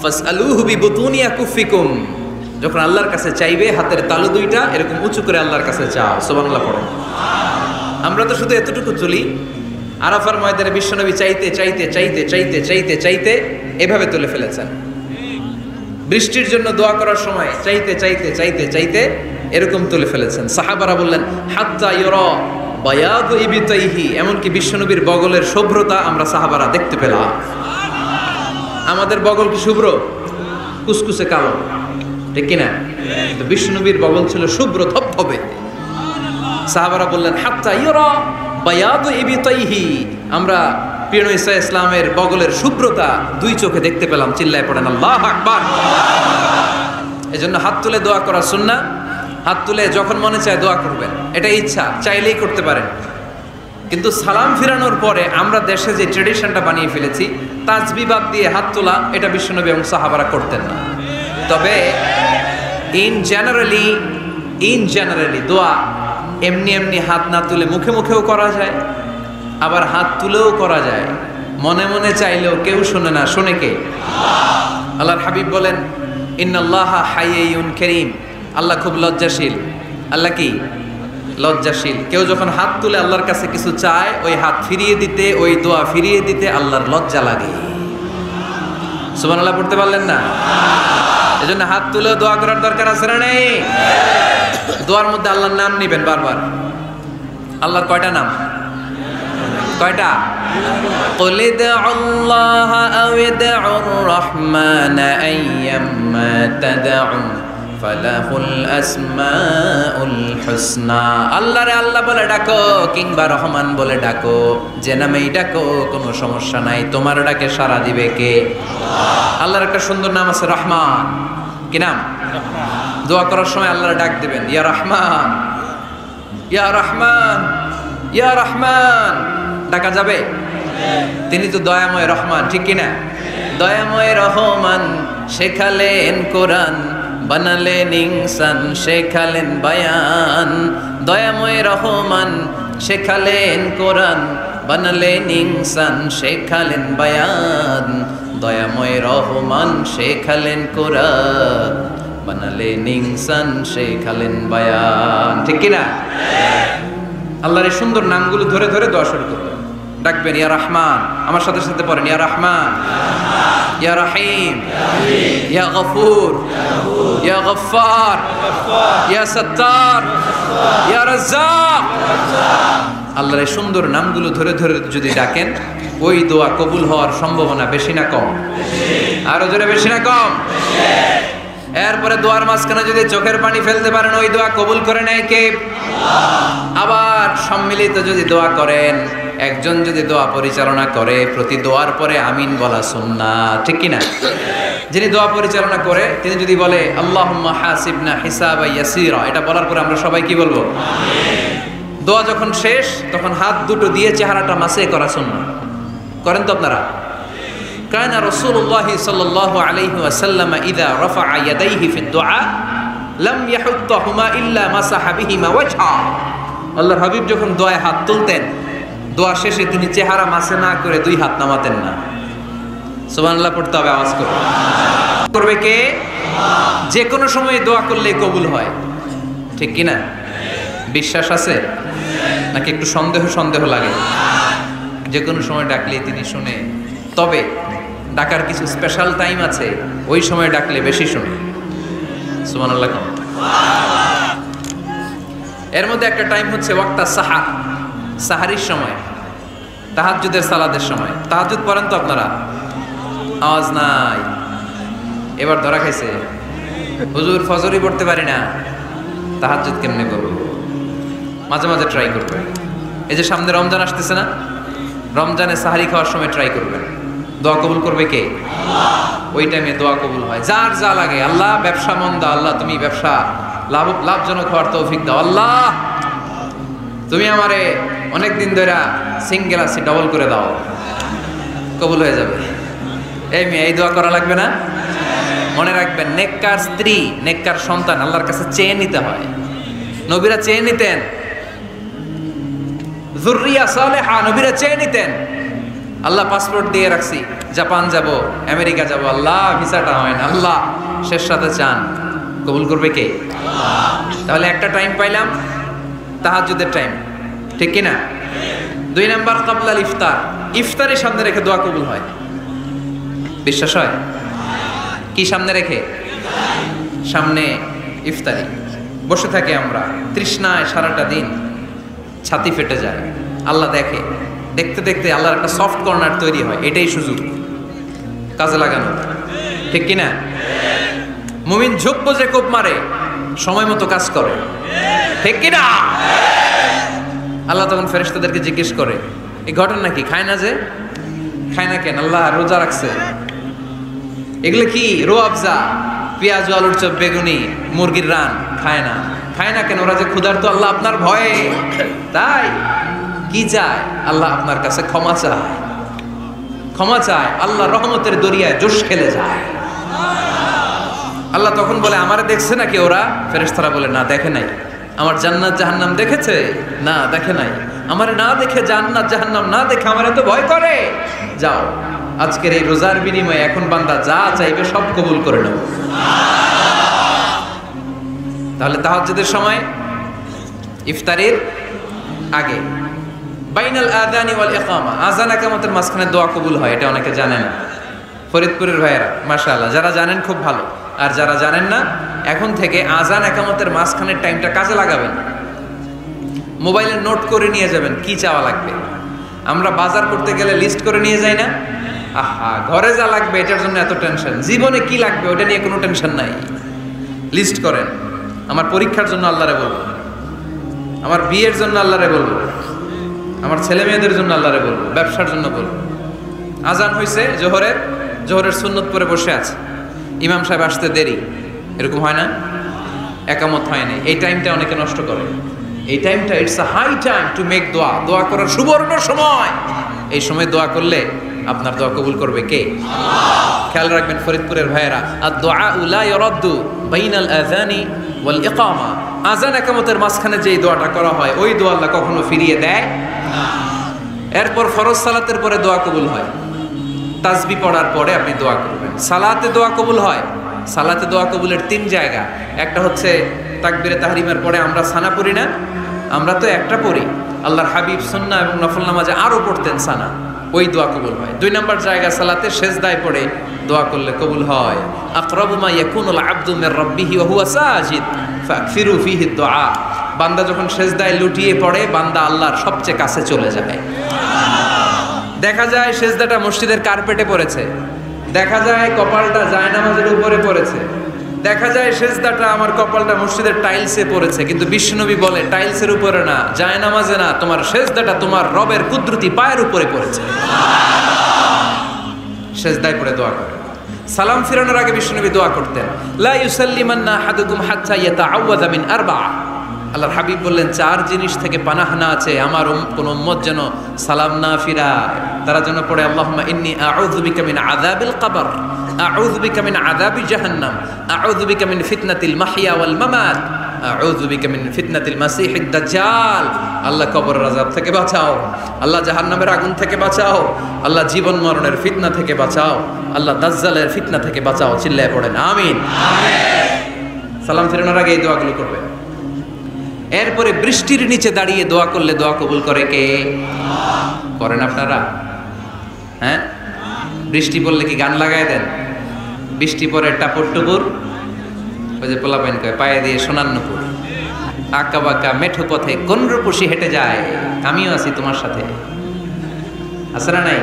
ফাসআলুহু বিবুতুনি আকুফিকুম। যখন আল্লাহর কাছে চাইবে, হাতের তালু দুইটা এরকম উঁচু করে আল্লাহর কাছে চাও। সুবহানাল্লাহ পড়ো। আমরা তো শুধু এতটুকু তুলি। আরাফার ময়দানে বিশ্বনবী চাইতে চাইতে চাইতে চাইতে চাইতে চাইতে এভাবে তুলে ফেলেছেন। বৃষ্টির জন্য দোয়া করার সময় চাইতে চাইতে চাইতে চাইতে এরকম তুলে ফেলেছেন। সাহাবারা বললেন, হাত্তা ইউরা বায়াদু ইবতাইহি, এমনকি বিশ্বনবীর বগলের শুভ্রতা আমরা সাহাবারা দেখতে পেলাম। আমাদের বগল কি শুভ্র? কুসকুসে কালো, ঠিক কিনা? তো বিশ্বনবীর বগল ছিল শুভ্র ধবধবে। সাহাবারা বললেন, হাত্তা ইউরা বায়াদু ইবতাইহি, আমরা প্রিয় নবী সাল্লাল্লাহু আলাইহি ইসলামের বগলের শুভ্রতা দুই চোখে দেখতে পেলাম। চিল্লায় পড়েন আল্লাহু আকবার। এজন্য হাত তুলে দোয়া করা সুন্নাহ। হাত তুলে যখন মনে চায় দোয়া করবেন, এটা ইচ্ছা, চাইলেই করতে পারেন। কিন্তু সালাম ফিরানোর পরে আমরা দেশে যে ট্রেডিশনটা বানিয়ে ফেলেছি, তাসবিহ বাদ দিয়ে হাত তোলা, এটা বিশ্বনবী এবং সাহাবারা করতেন না। তবে ইন জেনারেলি দোয়া এমনি এমনি হাত না তুলে মুখে মুখেও করা যায়, আবার হাত তুলেও করা যায়। মনে মনে চাইলেও কেউ শোনে না, শোনে কে? আল্লাহর হাবিব বলেন, ইন্নাল্লাহা হাইয়্যুন কারীম, আল্লাহ খুব লজ্জাশীল। আল্লাহ কি? লজ্জাশীল। কেউ যখন হাত তুলে আল্লাহর কাছে কিছু চায়, ওই হাত ফিরিয়ে দিতে, ওই দোয়া ফিরিয়ে দিতে আল্লাহর লজ্জা লাগে। সুবহানাল্লাহ পড়তে পারলেন না? এজন্য হাত তুলে দোয়া করার দরকার আছে না নেই? দোয়ার মধ্যে আল্লাহর নাম নিবেন বারবার। আল্লাহর কয়টা নাম? কয়টা? قل ادعوا الله أو ادعوا الرحمن أيما تدعوا ফালাহুল আসমাউল হুসনা। আল্লাহরে আল্লাহ বলে ডাকো কিংবা রহমান বলে ডাকো, যে নামেই ডাকো কোনো সমস্যা নাই, তোমার ডাকে সাড়া দিবে কে? আল্লাহর একটা সুন্দর নাম আছে রহমান। কি নাম? দোয়া করার সময় আল্লাহর ডাক দিবেন, ইয়া রহমান, ইয়া রহমান, ইয়া রহমান। ডাকা যাবে? তিনি তো দয়াময় রহমান, ঠিক কিনা? দয়াময় রহমান শেখালেন কোরআন, বানালেন ইনসান, শেখালেন বায়ান। দয়াময় রহমান শেখালেন কোরআন, বানালেন ইনসান, শেখালেন বায়ান। দয়াময় রহমান শেখালেন কোরআন, বানালেন ইনসান, শেখালেন বায়ান। ঠিক কিনা? আল্লাহর এই সুন্দর নামগুলো ধরে ধরে দোয়া শুরু করবেন। ডাকবেন ইয়া রহমান, আমার সাথে সাথে পড়েন ইয়া রহমান, ইয়া রহিম, ইয়া গফুর, ইয়া গফফার, ইয়া সত্তার, ইয়া রাজ্জাক। আল্লাহর এই সুন্দর নামগুলো ধরে ধরে যদি ডাকেন, ওই দোয়া কবুল হওয়ার সম্ভাবনা বেশি না কম? আরো জোরে, বেশি না কম? এরপরে দোয়ার মাঝখানে যদি চোখের পানি ফেলতে পারেন, ওই দোয়া কবুল করে নেয় কে? আবার সম্মিলিত যদি দোয়া করেন, একজন যদি দোয়া পরিচালনা করে, প্রতি দোয়ার পরে আমিন বলা সুন্নাত, ঠিক কিনা? যিনি দোয়া পরিচালনা করে তিনি যদি বলে আল্লাহুম্মা হাসিবনা হিসাবান ইয়াসীরা, এটা বলার পরে আমরা সবাই কি বলবো? দোয়া যখন শেষ তখন হাত দুটো দিয়ে চেহারাটা মাসে করা সুন্নাত। করেন তো আপনারা? কানা রাসূলুল্লাহি সাল্লাল্লাহু আলাইহি ওয়াসাল্লাম ইযা রাফা ইয়াদাইহি ফিদ দুআ লাম ইয়াহুত্তাহুমা ইল্লা মাসাহা বিহিমা ওয়াজহা। আল্লাহর হাবিব যখন দোয়ায় হাত তুলতেন, দোয়া শেষে তিনি চেহারা মাসে না করে দুই হাত নামাতেন না। সুবহানাল্লাহ পড়তে হবে, আওয়াজ করে। করবে কে? যে কোনো সময় দোয়া করলে কবুল হয়, ঠিক কি না? বিশ্বাস আছে নাকি একটু সন্দেহ সন্দেহ লাগে? যে কোনো সময় ডাকলে তিনি শুনে, তবে ডাকার কিছু স্পেশাল টাইম আছে, ওই সময় ডাকলে বেশি শুনে। সুবহানাল্লাহ। এর মধ্যে একটা টাইম হচ্ছে ওয়াক্তা সাহার, সাহারির সময়, তাহাজ্জুদের সালাদের সময়। তাহাজ্জুদ পড়েন তো আপনারা? আওয়াজ নাই, এবার ধরা খাইছে। হুজুর ফজরই পড়তে পারি না, তাহাজ্জুদ কেমনে করব? মাঝে মাঝে ট্রাই করবেন। এই যে সামনে রমজান আসতেছে না, রমজানে সাহারি খাওয়ার সময় ট্রাই করবেন। দোয়া কবুল করবে কে? ওই টাইমে দোয়া কবুল হয়। যার যা লাগে, আল্লাহ ব্যবসা মন্দা, আল্লাহ তুমি ব্যবসা লাভজনক হওয়ার তৌফিক দাও, আল্লাহ তুমি আমারে অনেকদিন ধরে সিঙ্গেল আছি, ডবল করে দাও, কবুল হয়ে যাবে। এই মেয়ে, এই দোয়া করা লাগবে না? মনে রাখবেন, নেককার স্ত্রী, নেককার সন্তান আল্লাহর কাছে চেয়ে নিতে হয়। নবীরা চেয়ে নিতেন, যুররিয়া সালেহা নবীরা চেয়ে নিতেন। আল্লাহ পাসপোর্ট দিয়ে রাখছি, জাপান যাব, আমেরিকা যাব, আল্লাহ ভিসাটা হয় না, আল্লাহ শেষ সাথে চান, কবুল করবে কে? তাহলে একটা টাইম পাইলাম, তাহাজ্জুদের টাইম, ঠিক কিনা? 2 নাম্বার ক্বাবলাল ইফতার, ইফতারের সামনে রেখে দোয়া কবুল হয়। বিশ্বাস হয়? কি সামনে রেখে? সামনে ইফতারি। বসে থাকি আমরা তৃষ্ণায় সারাটা দিন, ছাতি ফেটে যায়, আল্লাহ দেখে, দেখতে দেখতে আল্লাহর একটা সফট কর্নার তৈরি হয়। এটাই সুযোগ কাজে লাগানো, ঠিক কিনা? মুমিন ঝোপ বোঝে কোপ মারে, সময় মতো কাজ করে, ঠিক কিনা? আল্লাহ তখন ফেরেশতাদেরকে জিজ্ঞেস করে, এই ঘটনা কি? খায় না যে? খায় না কেন? আল্লাহ রোজা রাখছে। এগুলো কি? রো আফজা, পেঁয়াজ, আলুর চপ, বেগুনি, মুরগির রান, খায় না। খায় না কেন? ওরা যে ক্ষুধার্ত, আল্লাহ আপনার ভয়ে। তাই কি চায়? আল্লাহ আপনার কাছে ক্ষমা চায়, ক্ষমা চায়। আল্লাহ রহমতের দরিয়ায় জোশ খেলে যায়। আল্লাহ তখন বলে, আমারে দেখছে নাকি ওরা? ফেরেশতারা বলে, না দেখে নাই। আমার জান্নাত জাহান্নাম দেখেছে? না দেখে নাই। আমারে না দেখে, জান্নাত জাহান্নাম না দেখে আমারে তো ভয় করে। যাও, আজকের এই রোজার বিনিময়ে এখন বান্দা যা চাইবে সব কবুল করে নেব। তাহলে তাহাজ্জুদের সময়, ইফতারের আগে, বাইনাল আযানি ওয়াল ইকামা, আযান ইকামতের মাঝখানে দোয়া কবুল হয়। এটা অনেকে জানে না। ফরিদপুরের ভাইয়েরা মাশাআল্লাহ, যারা জানেন খুব ভালো, আর যারা জানেন না, এখন থেকে আযান ইকামতের মাঝখানের টাইমটা কাজে লাগাবেন। মোবাইলে নোট করে নিয়ে যাবেন কি চাওয়া লাগবে। আমরা বাজার করতে গেলে লিস্ট করে নিয়ে যাই না? আহা, ঘরে যা লাগবে এটার জন্য এত টেনশন, জীবনে কি লাগবে ওটা নিয়ে কোনো টেনশন নাই। লিস্ট করেন। আমার পরীক্ষার জন্য আল্লাহরে বলবো, আমার বিয়ের জন্য আল্লাহরে বলবো, আমার ছেলে মেয়েদের জন্য আল্লাহরে বলবো, ব্যবসার জন্য বলবো। আজান হয়েছে জোহরের সুন্নত পরে বসে আছে, ইমাম সাহেব আসতে দেরি, এরকম হয় না? একামত হয় না, এই টাইমটা অনেকে নষ্ট করে। এই টাইমটা it's a high time to make দোয়া, দোয়া করার সুবর্ণ সময়। এই সময় দোয়া করলে আপনার দোয়া কবুল করবে কে? খেয়াল রাখবেন ফরিদপুরের ভাইয়েরা, আদ-দুআ লা ইউরাদ্দু বাইনাল আযানি ওয়াল ইকামা। আযান একামতের মাঝখানে যেই দোয়াটা করা হয় ওই দোয়া আল্লাহ কখনো ফিরিয়ে দেয় না। এরপর ফরজ সালাতের পরে দোয়া কবুল হয়, তাসবিহ পড়ার পরে আপনি দোয়া করবেন। সালাতে দোয়া কবুল হয়, সালাতে দোয়া কবুলের 3 জায়গা। একটা হচ্ছে তাকবীরে তাহরিমের পরে আমরা সানা পড়ি না, আমরা তো একটা পড়ি, আল্লাহর হাবিব সুন্নাহ এবং নফল নামাজে আরো পড়তেন সানা, ওই দোয়া কবুল হয়। 2 নম্বর জায়গা সালাতে সেজদায় পড়ে দোয়া করলে কবুল হয়। আকরাবু মা ইয়াকুনুল আবদু মির রাব্বিহি ওয়া হুয়া সাজিদ ফাকফিরু ফীহি দুআ। বান্দা যখন সেজদায় লুটিয়ে পড়ে বান্দা আল্লাহর সবচেয়ে কাছে চলে যায়। দেখা যায় সেজদাটা মসজিদের কার্পেটে পড়েছে, দেখা যায় কপালটা জায়নামাজের উপরে পড়েছে, দেখা যায় সেজদাটা আমার কপালটা মসজিদের টাইলসে পড়েছে, কিন্তু বিশ্বনবী বলে টাইলসের উপরে না, জায়নামাজে না, তোমার সেজদাটা তোমার রবের কুদরতি পায়ের উপরে পড়েছে। সেজদায় পড়ে দোয়া করে। সালাম ফিরানোর আগে বিশ্বনবী দোয়া করতেন, লা ইউসাল্লিমান্না আহাদুকুম হাত্তা ইয়াতাআওয়াযা মিন আরবা'a। আল্লাহর হাবিব বললেন 4 জিনিস থেকে পানাহ না আছে আমার কোন উম্মত যেন সালাম না ফিরায়। তারা যেন পড়ে আল্লাহুম্মা ইন্নী আউযু বিকা মিন আযাবিল কবর, আউযু বিকা মিন আযাবি জাহান্নাম, আউযু বিকা মিন ফিতনাতিল মাহইয়া ওয়াল মামাত, আউযু বিকা মিন ফিতনাতিল মাসিহিদ দাজ্জাল। আল্লাহ কবরের আযাব থেকে বাঁচাও, আল্লাহ জাহান্নামের আগুন থেকে বাঁচাও, আল্লাহ জীবন মরণের ফিতনা থেকে বাঁচাও, আল্লাহ দাজ্জালের ফিতনা থেকে বাঁচাও। চিল্লায়ে পড়েন আমিন। সালাম ফিরানোর আগে এই দোয়াগুলো করবে। এরপরে বৃষ্টির নিচে দাঁড়িয়ে দোয়া করলে দোয়া কবুল করে কে? করেন আপনারা? হ্যাঁ, বৃষ্টি পড়লে কি গান লাগায় দেন? বৃষ্টি পরে টাপুর টুপুর, ওই যে পোলাপাইন কয় পায়ে দিয়ে সোনার নুপুর, আঁকা বাঁকা মেঠো পথে কোন রূপসী হেঁটে যায়, আমিও আছি তোমার সাথে, আছে না নাই?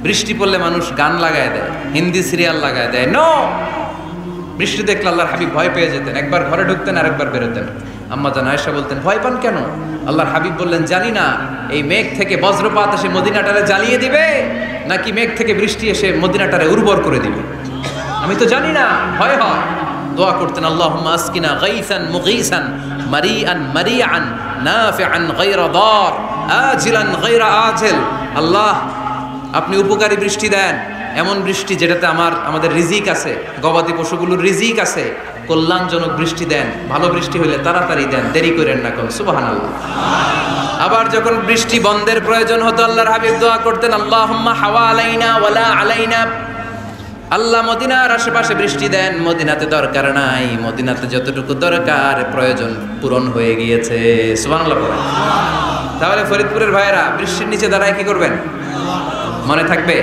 বৃষ্টি পড়লে মানুষ গান লাগায় দেয়, হিন্দি সিরিয়াল লাগায় দেয়। নো, বৃষ্টি দেখলে আল্লাহর হাবিব ভয় পেয়ে যেতেন, একবার ঘরে ঢুকতেন আর একবার বেরোতেন। আম্মা জান আয়েশা বলতেন, ভয় পান কেন? আল্লাহর হাবিব বললেন, জানি না এই মেঘ থেকে বজ্রপাত এসে মদিনাটারে জ্বালিয়ে দিবে নাকি মেঘ থেকে বৃষ্টি এসে মদিনাটারে উর্বর করে দিবে, আমি তো জানি না, ভয় হয়। দোয়া করতেন, আল্লাহুম্মা আসকিনা গাইসান মুগীসান মারিআন মারিআন নাফিআন গায়রা দার আজিলান গায়রা আজিল। আল্লাহ, আপনি উপকারী বৃষ্টি দেন, এমন বৃষ্টি যেটাতে আমাদের রিজিক আছে, গবাদি পশুগুলোর রিজিক আছে, কল্যাণজনক বৃষ্টি দেন, ভালো বৃষ্টি হইলে তাড়াতাড়ি দেন, দেরি করেন না কোন। সুবহানাল্লাহ। আবার যখন বৃষ্টি বন্ধের প্রয়োজন হতো আল্লাহর হাবিব দোয়া করতেন, আল্লাহুম্মা হাওয়া আলাইনা ওয়ালা আলাইনা। আল্লাহ মদিনার আশেপাশে বৃষ্টি দেন, মদিনাতে দরকার নাই, মদিনাতে যতটুকু দরকার প্রয়োজন পূরণ হয়ে গিয়েছে। সুবহানাল্লাহ পড়েন। তাহলে ফরিদপুরের ভাইয়েরা বৃষ্টির নিচে দাঁড়ায় কি করবেন? মনে থাকবে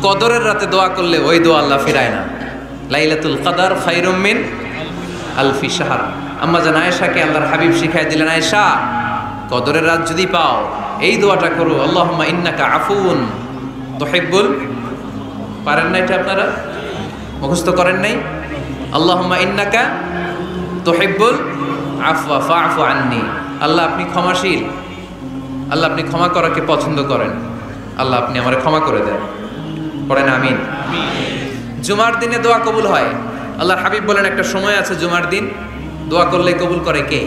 কদরের রাতে দোয়া করলে ওই দোয়া আল্লাহ ফিরায় না। লাইলাতুল কদর খায়রুম মিন আলফি শাহর। আম্মা জান আয়েশাকে আল্লাহর হাবিব শিখাই দিলেন, আয়েশা কদরের রাত যদি পাও এই দোয়াটা করো, আল্লাহুম্মা ইন্নাকা আফুন তুহিব্বুল, পারেন না এটা আপনারা? মুখস্থ করেন নাই? আল্লাহুম্মা ইন্নাকা তুহিব্বুল আফওয়া ফা'ফু আন্নি। আল্লাহ আপনি ক্ষমাশীল, আল্লাহ আপনি ক্ষমা করাকে পছন্দ করেন, আল্লাহ আপনি আমারে ক্ষমা করে দেন। পড়েন আমিন। জুমার দিনে দোয়া কবুল হয়। আল্লাহর হাবিব বলেন একটা সময় আছে জুমার দিন দোয়া করলে কবুল করে কে?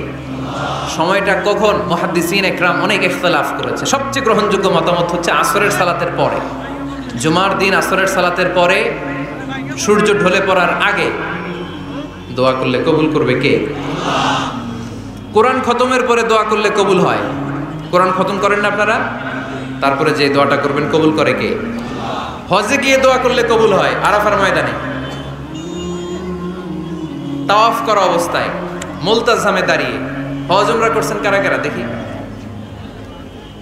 সময়টা কখন? মুহাদ্দিসিন একরাম অনেক ইখতিলাফ করেছে। সবচেয়ে গ্রহণযোগ্য মতামত হচ্ছে আসরের সালাতের পরে। জুমার দিন আসরের সালাতের পরে সূর্য ঢলে পড়ার আগে দোয়া করলে কবুল করবে কে? কোরআন খতমের পরে দোয়া করলে কবুল হয়। কোরআন খতম করেন না আপনারা? তারপরে যে দোয়াটা করবেন কবুল করে কে? হজে গিয়ে দোয়া করলে কবুল হয় আরাফার ময়দানে, তাওয়াফ করা অবস্থায়, মুলতাজামে দাঁড়িয়ে। হজ উমরা করছেন কারা কারা দেখি?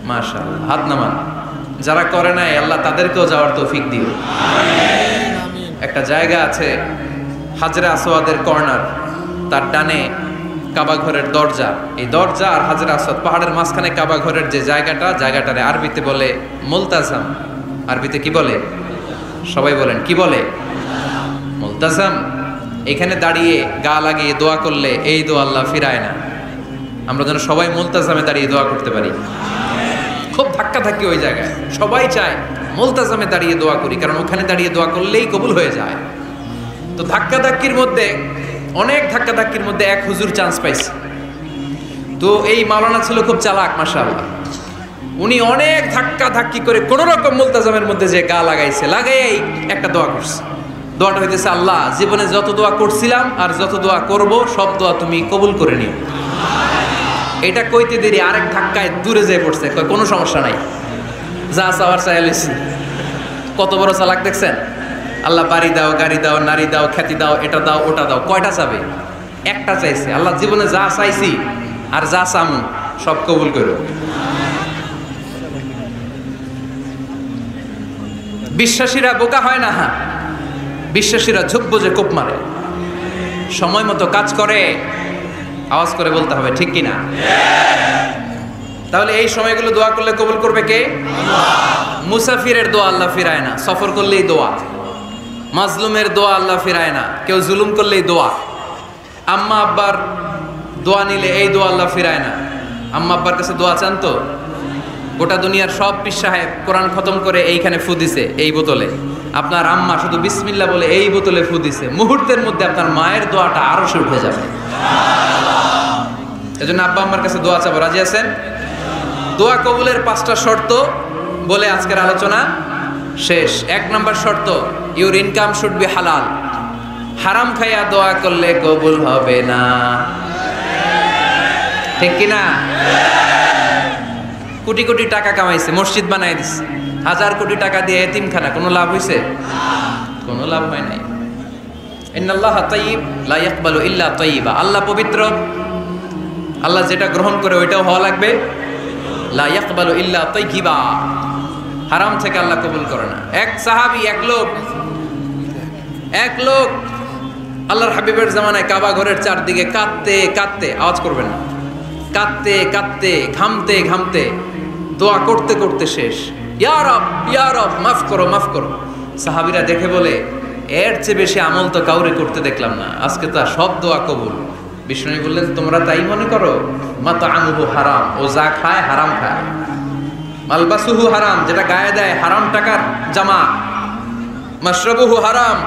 মাশাআল্লাহ, হাত নামান। যারা করে নাই আল্লাহ তাদেরকেও যাওয়ার তৌফিক দিও। একটা জায়গা আছে হাজরে আসওয়াদের কর্নার, তার ডানে কাবা ঘরের দরজা। এই দরজা আর হাজরে আসওয়াদ পাহাড়ের মাঝখানে কাবা ঘরের যে জায়গাটারে আরবিতে বলে মুলতাজাম। আরবিতে কি বলে? সবাই বলেন কি বলে? মুলতাজাম। এখানে দাঁড়িয়ে গা লাগিয়ে দোয়া করলে এই দোয়া আল্লাহ ফিরায় না। আমরা যেন সবাই মুলতাজামে দাঁড়িয়ে দোয়া করতে পারি। খুব ধাক্কা ধাক্কি ওই জায়গায়, সবাই চায় মুলতাজামে দাঁড়িয়ে দোয়া করি, কারণ ওখানে দাঁড়িয়ে দোয়া করলেই কবুল হয়ে যায়। তো ধাক্কা ধাক্কির মধ্যে, অনেক ধাক্কা ধাক্কির মধ্যে এক হুজুর চান্স পাইছে। তো এই মাওলানা ছিল খুব চালাক মাশাআল্লাহ। উনি অনেক ধাক্কা ধাক্কি করে কোন রকম মুলতাজামের মধ্যে যে গা লাগাইছে, লাগাই একটা দোয়া করছে। দোয়াটা হইতেছে, আল্লাহ জীবনে যত দোয়া করছিলাম আর যত দোয়া করব সব দোয়া তুমি কবুল করে নিও। এটা কইতে দেরি আরেক ধাক্কায় দূরে যেয়ে পড়ছে, কোনো সমস্যা নাই, যা চাওয়ার চাইলেছি। কত বড় চালাক দেখছেন? আল্লাহ বাড়ি দাও, গাড়ি দাও, নারী দাও, খ্যাতি দাও, এটা দাও, ওটা দাও, কয়টা চাবে? একটা চাইছে। আল্লাহ জীবনে যা চাইছি আর যা চামু সব কবুল করো। বিশ্বাসীরা বোকা হয় না, হ্যাঁ বিশ্বাসীরা ঝুঁকব যে কোপ মারে, সময় মতো কাজ করে। আওয়াজ করে বলতে হবে ঠিক কিনা? তাহলে এই সময়গুলো দোয়া করলে কবুল করবে কে? মুসাফিরের দোয়া আল্লাহ ফিরায় না, সফর করলেই দোয়া। মাজলুমের দোয়া আল্লাহ ফিরায় না, কেউ জুলুম করলেই দোয়া। আম্মা আব্বার দোয়া নিলে এই দোয়া আল্লাহ ফিরায় না। আম্মা আব্বার কাছে দোয়া চান তো? গোটা দুনিয়ার সব পীর সাহেব কোরআন খতম করে এইখানে ফু দিছে এই বোতলে, আপনার আম্মা শুধু বিসমিল্লাহ বলে এই বোতলে ফু দিছে, মুহূর্তের মধ্যে আপনার মায়ের দোয়াটা আরো সে উঠে যাবে। এজন্য আব্বা আম্মার কাছে দোয়া চাবো, রাজি আছেন? দোয়া কবুলের 5টা শর্ত বলে আজকের আলোচনা শেষ। 1 নম্বর শর্ত, ইউর ইনকাম শুড বি হালাল। হারাম খাইয়া দোয়া করলে কবুল হবে না, ঠিক কিনা? কোটি কোটি টাকা কামাইছে, মসজিদ বানাই দিছে, 1000 কোটি টাকা দিয়ে এতিমখানা, কোনো লাভ হয়েছে? কোনো লাভ হয় নাই। ইন্নাল্লাহা তাইয়্যিব লা ইয়াকবালু ইল্লা তাইয়্যিবা। আল্লাহ পবিত্র, আল্লাহ যেটা গ্রহণ করে ওইটাও হওয়া লাগবে। লা ইয়াকবালু ইল্লা তাইয়্যিবা, হারাম থেকে আল্লাহ কবুল করে না। এক সাহাবী, এক লোক আল্লাহর হাবিবের জামানায় কাবা ঘরের চারদিকে কাঁদতে কাঁদতে, আওয়াজ করবেন না, কাঁদতে কাঁদতে, ঘামতে ঘামতে, দোয়া করতে করতে শেষ। ইয়া রব মাফ করো, মাফ করো। সাহাবীরা দেখে বলে, এর চেয়ে বেশি আমল তো কাউরে করতে দেখলাম না, আজকে তো সব দোয়া কবুল। বিষ্ণু বললেন, তোমরা তাই মনে করো? মাতআমুহু হারাম, ও যা খায় হারাম খায়। মালবাসুহু হারাম, যেটা গায়ে দেয় হারাম টাকার জামা। মাশরাবুহু হারাম,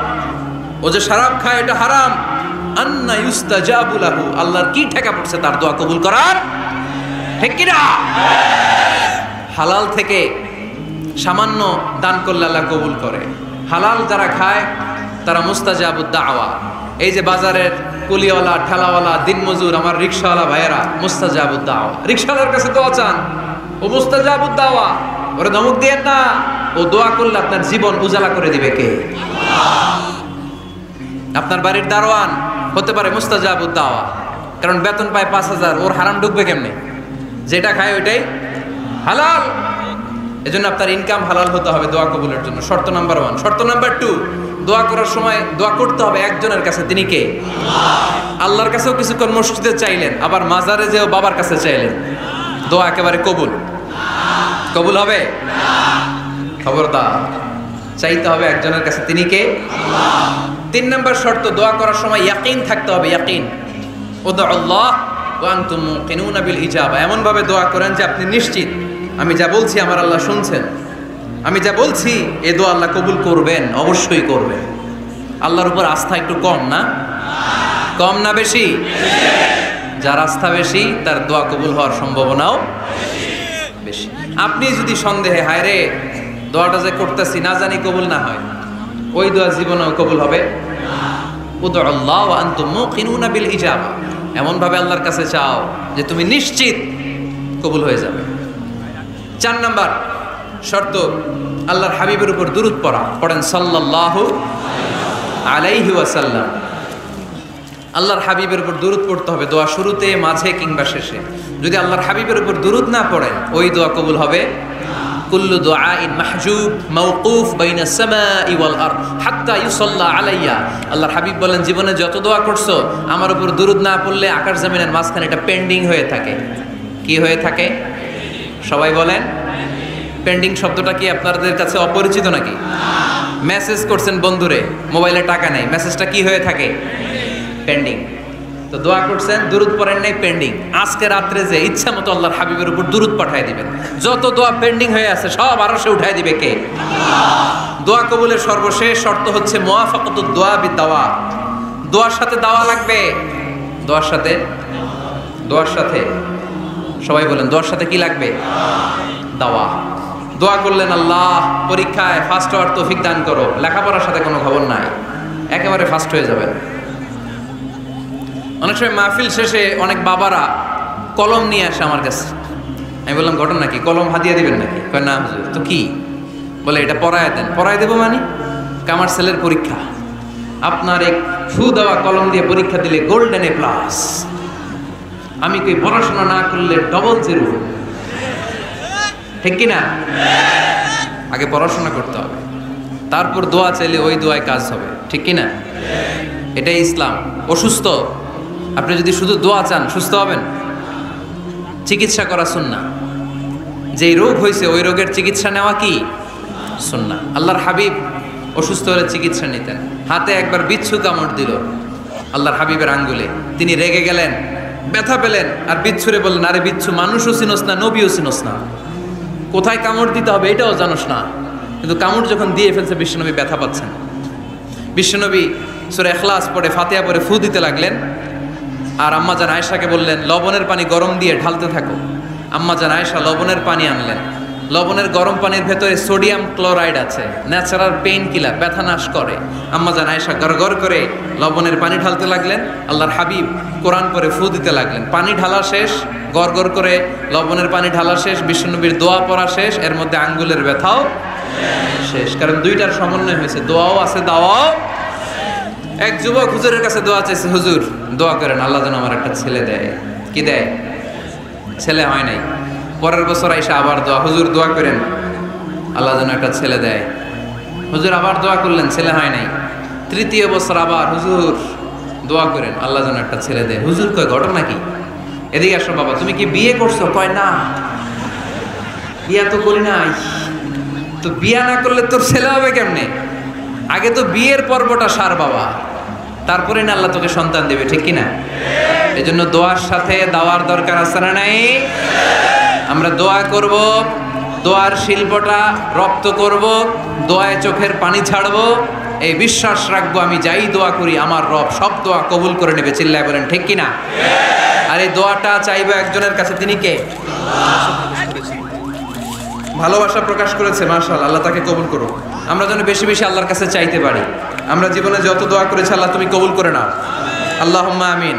ও যে শরাব খায় এটা হারাম। আন্না ইউস্তাজাবু লাহু, আল্লাহর কি ঠেকা পড়ছে তার দোয়া কবুল করার? ঠিক কি না? হালাল থেকে সামান্য দান করলে আল্লাহ কবুল করে। হালাল যারা খায় তারা মুস্তাজাবুদ দাওয়া। এই যে বাজারের কুলিওয়ালা, ঠেলাওয়ালা, দিনমজুর, আমার রিকশাওয়ালা ভাইয়েরা, মুস্তাজাবুদ দাওয়া। রিকশাওয়ালার কাছে দোয়া চান, ও মুস্তাজাবুদ দাওয়া। ওরে ধমক দিয়েন না, ও দোয়া করলে আপনার জীবন উজালা করে দিবে কে? আপনার বাড়ির দারোয়ান হতে পারে মুস্তাজাবুদ দাওয়া, কারণ বেতন পায় 5000, ওর হারাম ঢুকবে কেমনে? যেটা খায় ওইটাই হালাল। এজন্য আপনার ইনকাম হালাল হতে হবে দোয়া কবুলের জন্য। শর্ত নাম্বার 1। শর্ত নাম্বার 2, দোয়া করার সময় দোয়া করতে হবে একজনের কাছে, তিনি কে? আল্লাহর কাছেও কিছুক্ষণ মসজিদে চাইলেন, আবার মাজারে যেও বাবার কাছে চাইলেন, দোয়া একেবারে কবুল? কবুল হবে? খবরদার, চাইতে হবে একজনের কাছে, তিনি কে? 3 নম্বর শর্ত, দোয়া করার সময় ইয়াকিন থাকতে হবে। ইয়াকিন, উদউল্লাহ ওয়া আনতুম মুকিনুনা বিল ইজাবা। এমন ভাবে দোয়া করেন যে আপনি নিশ্চিত, আমি যা বলছি আমার আল্লাহ শুনছেন, আমি যা বলছি এই দোয়া আল্লাহ কবুল করবেন, অবশ্যই করবেন। আল্লাহর উপর আস্থা একটু কম না? কম না বেশি? যার আস্থা বেশি তার দোয়া কবুল হওয়ার সম্ভাবনাও বেশি। আপনি যদি সন্দেহে, হায় রে দোয়াটা যে করতেছি না জানি কবুল না হয়, ওই দোয়া জীবনেও কবুল হবে? উদউল্লাহ ওয়া আনতুম মুকিনুনা বিল ইজাবা। এমন ভাবে আল্লাহর কাছে চাও যে তুমি নিশ্চিত কবুল হয়ে যাবে। 4 নাম্বার শর্ত, আল্লাহর হাবিবের উপর দুরূদ পড়া। পড়েন সাল্লাল্লাহু আলাইহি ওয়াসাল্লাম। আল্লাহর হাবিবের উপর দুরূদ পড়তে হবে দোয়া শুরুতে, মাঝে কিংবা শেষে। যদি আল্লাহর হাবিবের উপর দুরূদ না পড়েন, ওই দোয়া কবুল হবে। কুল্লু দুআইন মাহজুব মাওকুফ বাইনাস সামাই ওয়াল আরদ হাত্তা ইউসাল্লা আলাইয়া। আল্লাহর হাবিব বলেন, জীবনে যত দোয়া করছো আমার উপর দুরূদ না পড়লে আকাশ জমিনের মাঝখানে এটা পেন্ডিং হয়ে থাকে। কি হয়ে থাকে? সবাই বলেন। পেন্ডিং শব্দটা কি আপনাদের কাছে অপরিচিত নাকি? মেসেজ করছেন বন্ধুরে, মোবাইলে টাকা নেই, মেসেজটা কি হয়ে থাকে? পেন্ডিং। তো দোয়া করছেন, দুরুদ পড়েন নাই, পেন্ডিং। আজকে রাত্রে যে ইচ্ছা মতো আল্লাহর হাবিবের উপর দুরুদ পাঠিয়ে দিবেন, যত দোয়া পেন্ডিং হয়ে আছে সব আরশে উঠায় দিবে কে? দোয়া কবুলের সর্বশেষ শর্ত হচ্ছে মুওয়াফাকাতুদ দোয়া বিদাওয়া। দোয়ার সাথে দাওয়া লাগবে। দোয়ার সাথে সবাই বলেন, দোয়ার সাথে কি লাগবে? দাওয়া। দোয়া করলেন, আল্লাহ পরীক্ষায় ফার্স্ট হওয়ার তৌফিক দান করো। লেখাপড়ার সাথে কোনো খবর নাই, একেবারে ফার্স্ট হয়ে যাবেন। অনেক সময় মাহফিল শেষে অনেক বাবারা কলম নিয়ে আসে আমার কাছে। আমি বললাম, ঘটনা কি? কলম হাদিয়া দিবেন নাকি? কয় না হুজুর। তো কি? বলে এটা পড়ায় দেন। পড়ায় দেবো মানে? আমার ছেলের পরীক্ষা, আপনার এক ফু দেওয়া কলম দিয়ে পরীক্ষা দিলে গোল্ডেন এ প্লাস। আমি কি পড়াশোনা না করলে ডবল জিরো? ঠিক কিনা? আগে পড়াশোনা করতে হবে, তারপর দোয়া চাইলে ওই দোয়ায় কাজ হবে। ঠিক কিনা? এটাই ইসলাম। অসুস্থ, আপনি যদি শুধু দোয়া চান সুস্থ হবেন? চিকিৎসা করা সুন্নাহ। যেই রোগ হয়েছে ওই রোগের চিকিৎসা নেওয়া কি সুন্নাহ। আল্লাহর হাবিব অসুস্থ হলে চিকিৎসা নিতেন। হাতে একবার বিচ্ছু কামড় দিল আল্লাহর হাবিবের আঙ্গুলে, তিনি রেগে গেলেন, ব্যথা পেলেন, আর বিচ্ছুরে বললেন, আরে বিচ্ছু, মানুষও চিনোস না, নবীও চিনোস না, কোথায় কামড় দিতে হবে এটাও জানোস না। কিন্তু কামড় যখন দিয়ে ফেলছে বিশ্বনবী ব্যথা পাচ্ছেন। বিশ্বনবী সূরা ইখলাস পড়ে ফাতিহা পড়ে ফু দিতে লাগলেন, আর আম্মাজান আয়েশাকে বললেন, লবণের পানি গরম দিয়ে ঢালতে থাকো। আম্মাজান আয়েশা লবণের পানি আনলেন। লবণের গরম পানির ভেতরে সোডিয়াম ক্লোরাইড আছে, ন্যাচারাল পেইন কিলার, ব্যথা নাশ করে। আম্মাজান আয়েশা গড়গড় করে লবণের পানি ঢালতে লাগলেন। আল্লাহর হাবিব কোরআন পড়ে ফু দিতে লাগলেন। পানি ঢালা শেষ, গড়গড় করে লবণের পানি ঢালা শেষ, বিশ্বনবীর দোয়া পড়া শেষ, এর মধ্যে আঙ্গুলের ব্যথাও শেষ। কারণ দুইটার সমন্বয় হয়েছে, দোয়াও আছে, দাওয়াও। এক যুবক হুজুরের কাছে দোয়া চাইছে, হুজুর দোয়া করেন আল্লাহ যেন আমার একটা ছেলে দেয়। কি দেয়? ছেলে হয় নাই। পরের বছর আইসা আবার দোয়া, হুজুর দোয়া করেন আল্লাহ যেন একটা ছেলে দেয়। হুজুর আবার দোয়া করলেন, ছেলে হয় নাই। তৃতীয় বছর আবার, হুজুর দোয়া করেন আল্লাহ যেন একটা ছেলে দেয়। হুজুর কয়, ঘটনা কি? এদিকে আসো বাবা, তুমি কি বিয়ে করছো? কয় না, বিয়া তো করি নাই। তো বিয়া না করলে তোর ছেলে হবে কেমনে? আগে তো বিয়ের পর্বটা সার বাবা, তারপরে না আল্লাহ তোকে সন্তান দেবে। ঠিক কিনা? এই জন্য দোয়ার সাথে দাওয়ার দরকার আছে না নাই? আমরা দোয়া করব, দোয়ার শিল্পটা রপ্ত করব, দোয়ায় চোখের পানি ছাড়বো, এই বিশ্বাস রাখবো আমি যাই দোয়া করি আমার রব সব দোয়া কবুল করে নেবে। চিল্লায় বলেন ঠিক কিনা? আর এই দোয়াটা চাইবো একজনের কাছে, তিনি কে? ভালোবাসা প্রকাশ করেছে, মাশাআল্লাহ, আল্লাহ তাকে কবুল করুক। আমরা যেন বেশি বেশি আল্লাহর কাছে চাইতে পারি। আমরা জীবনে যত দোয়া করেছি আল্লাহ তুমি কবুল করে নাও, আল্লাহুম্মা আমিন।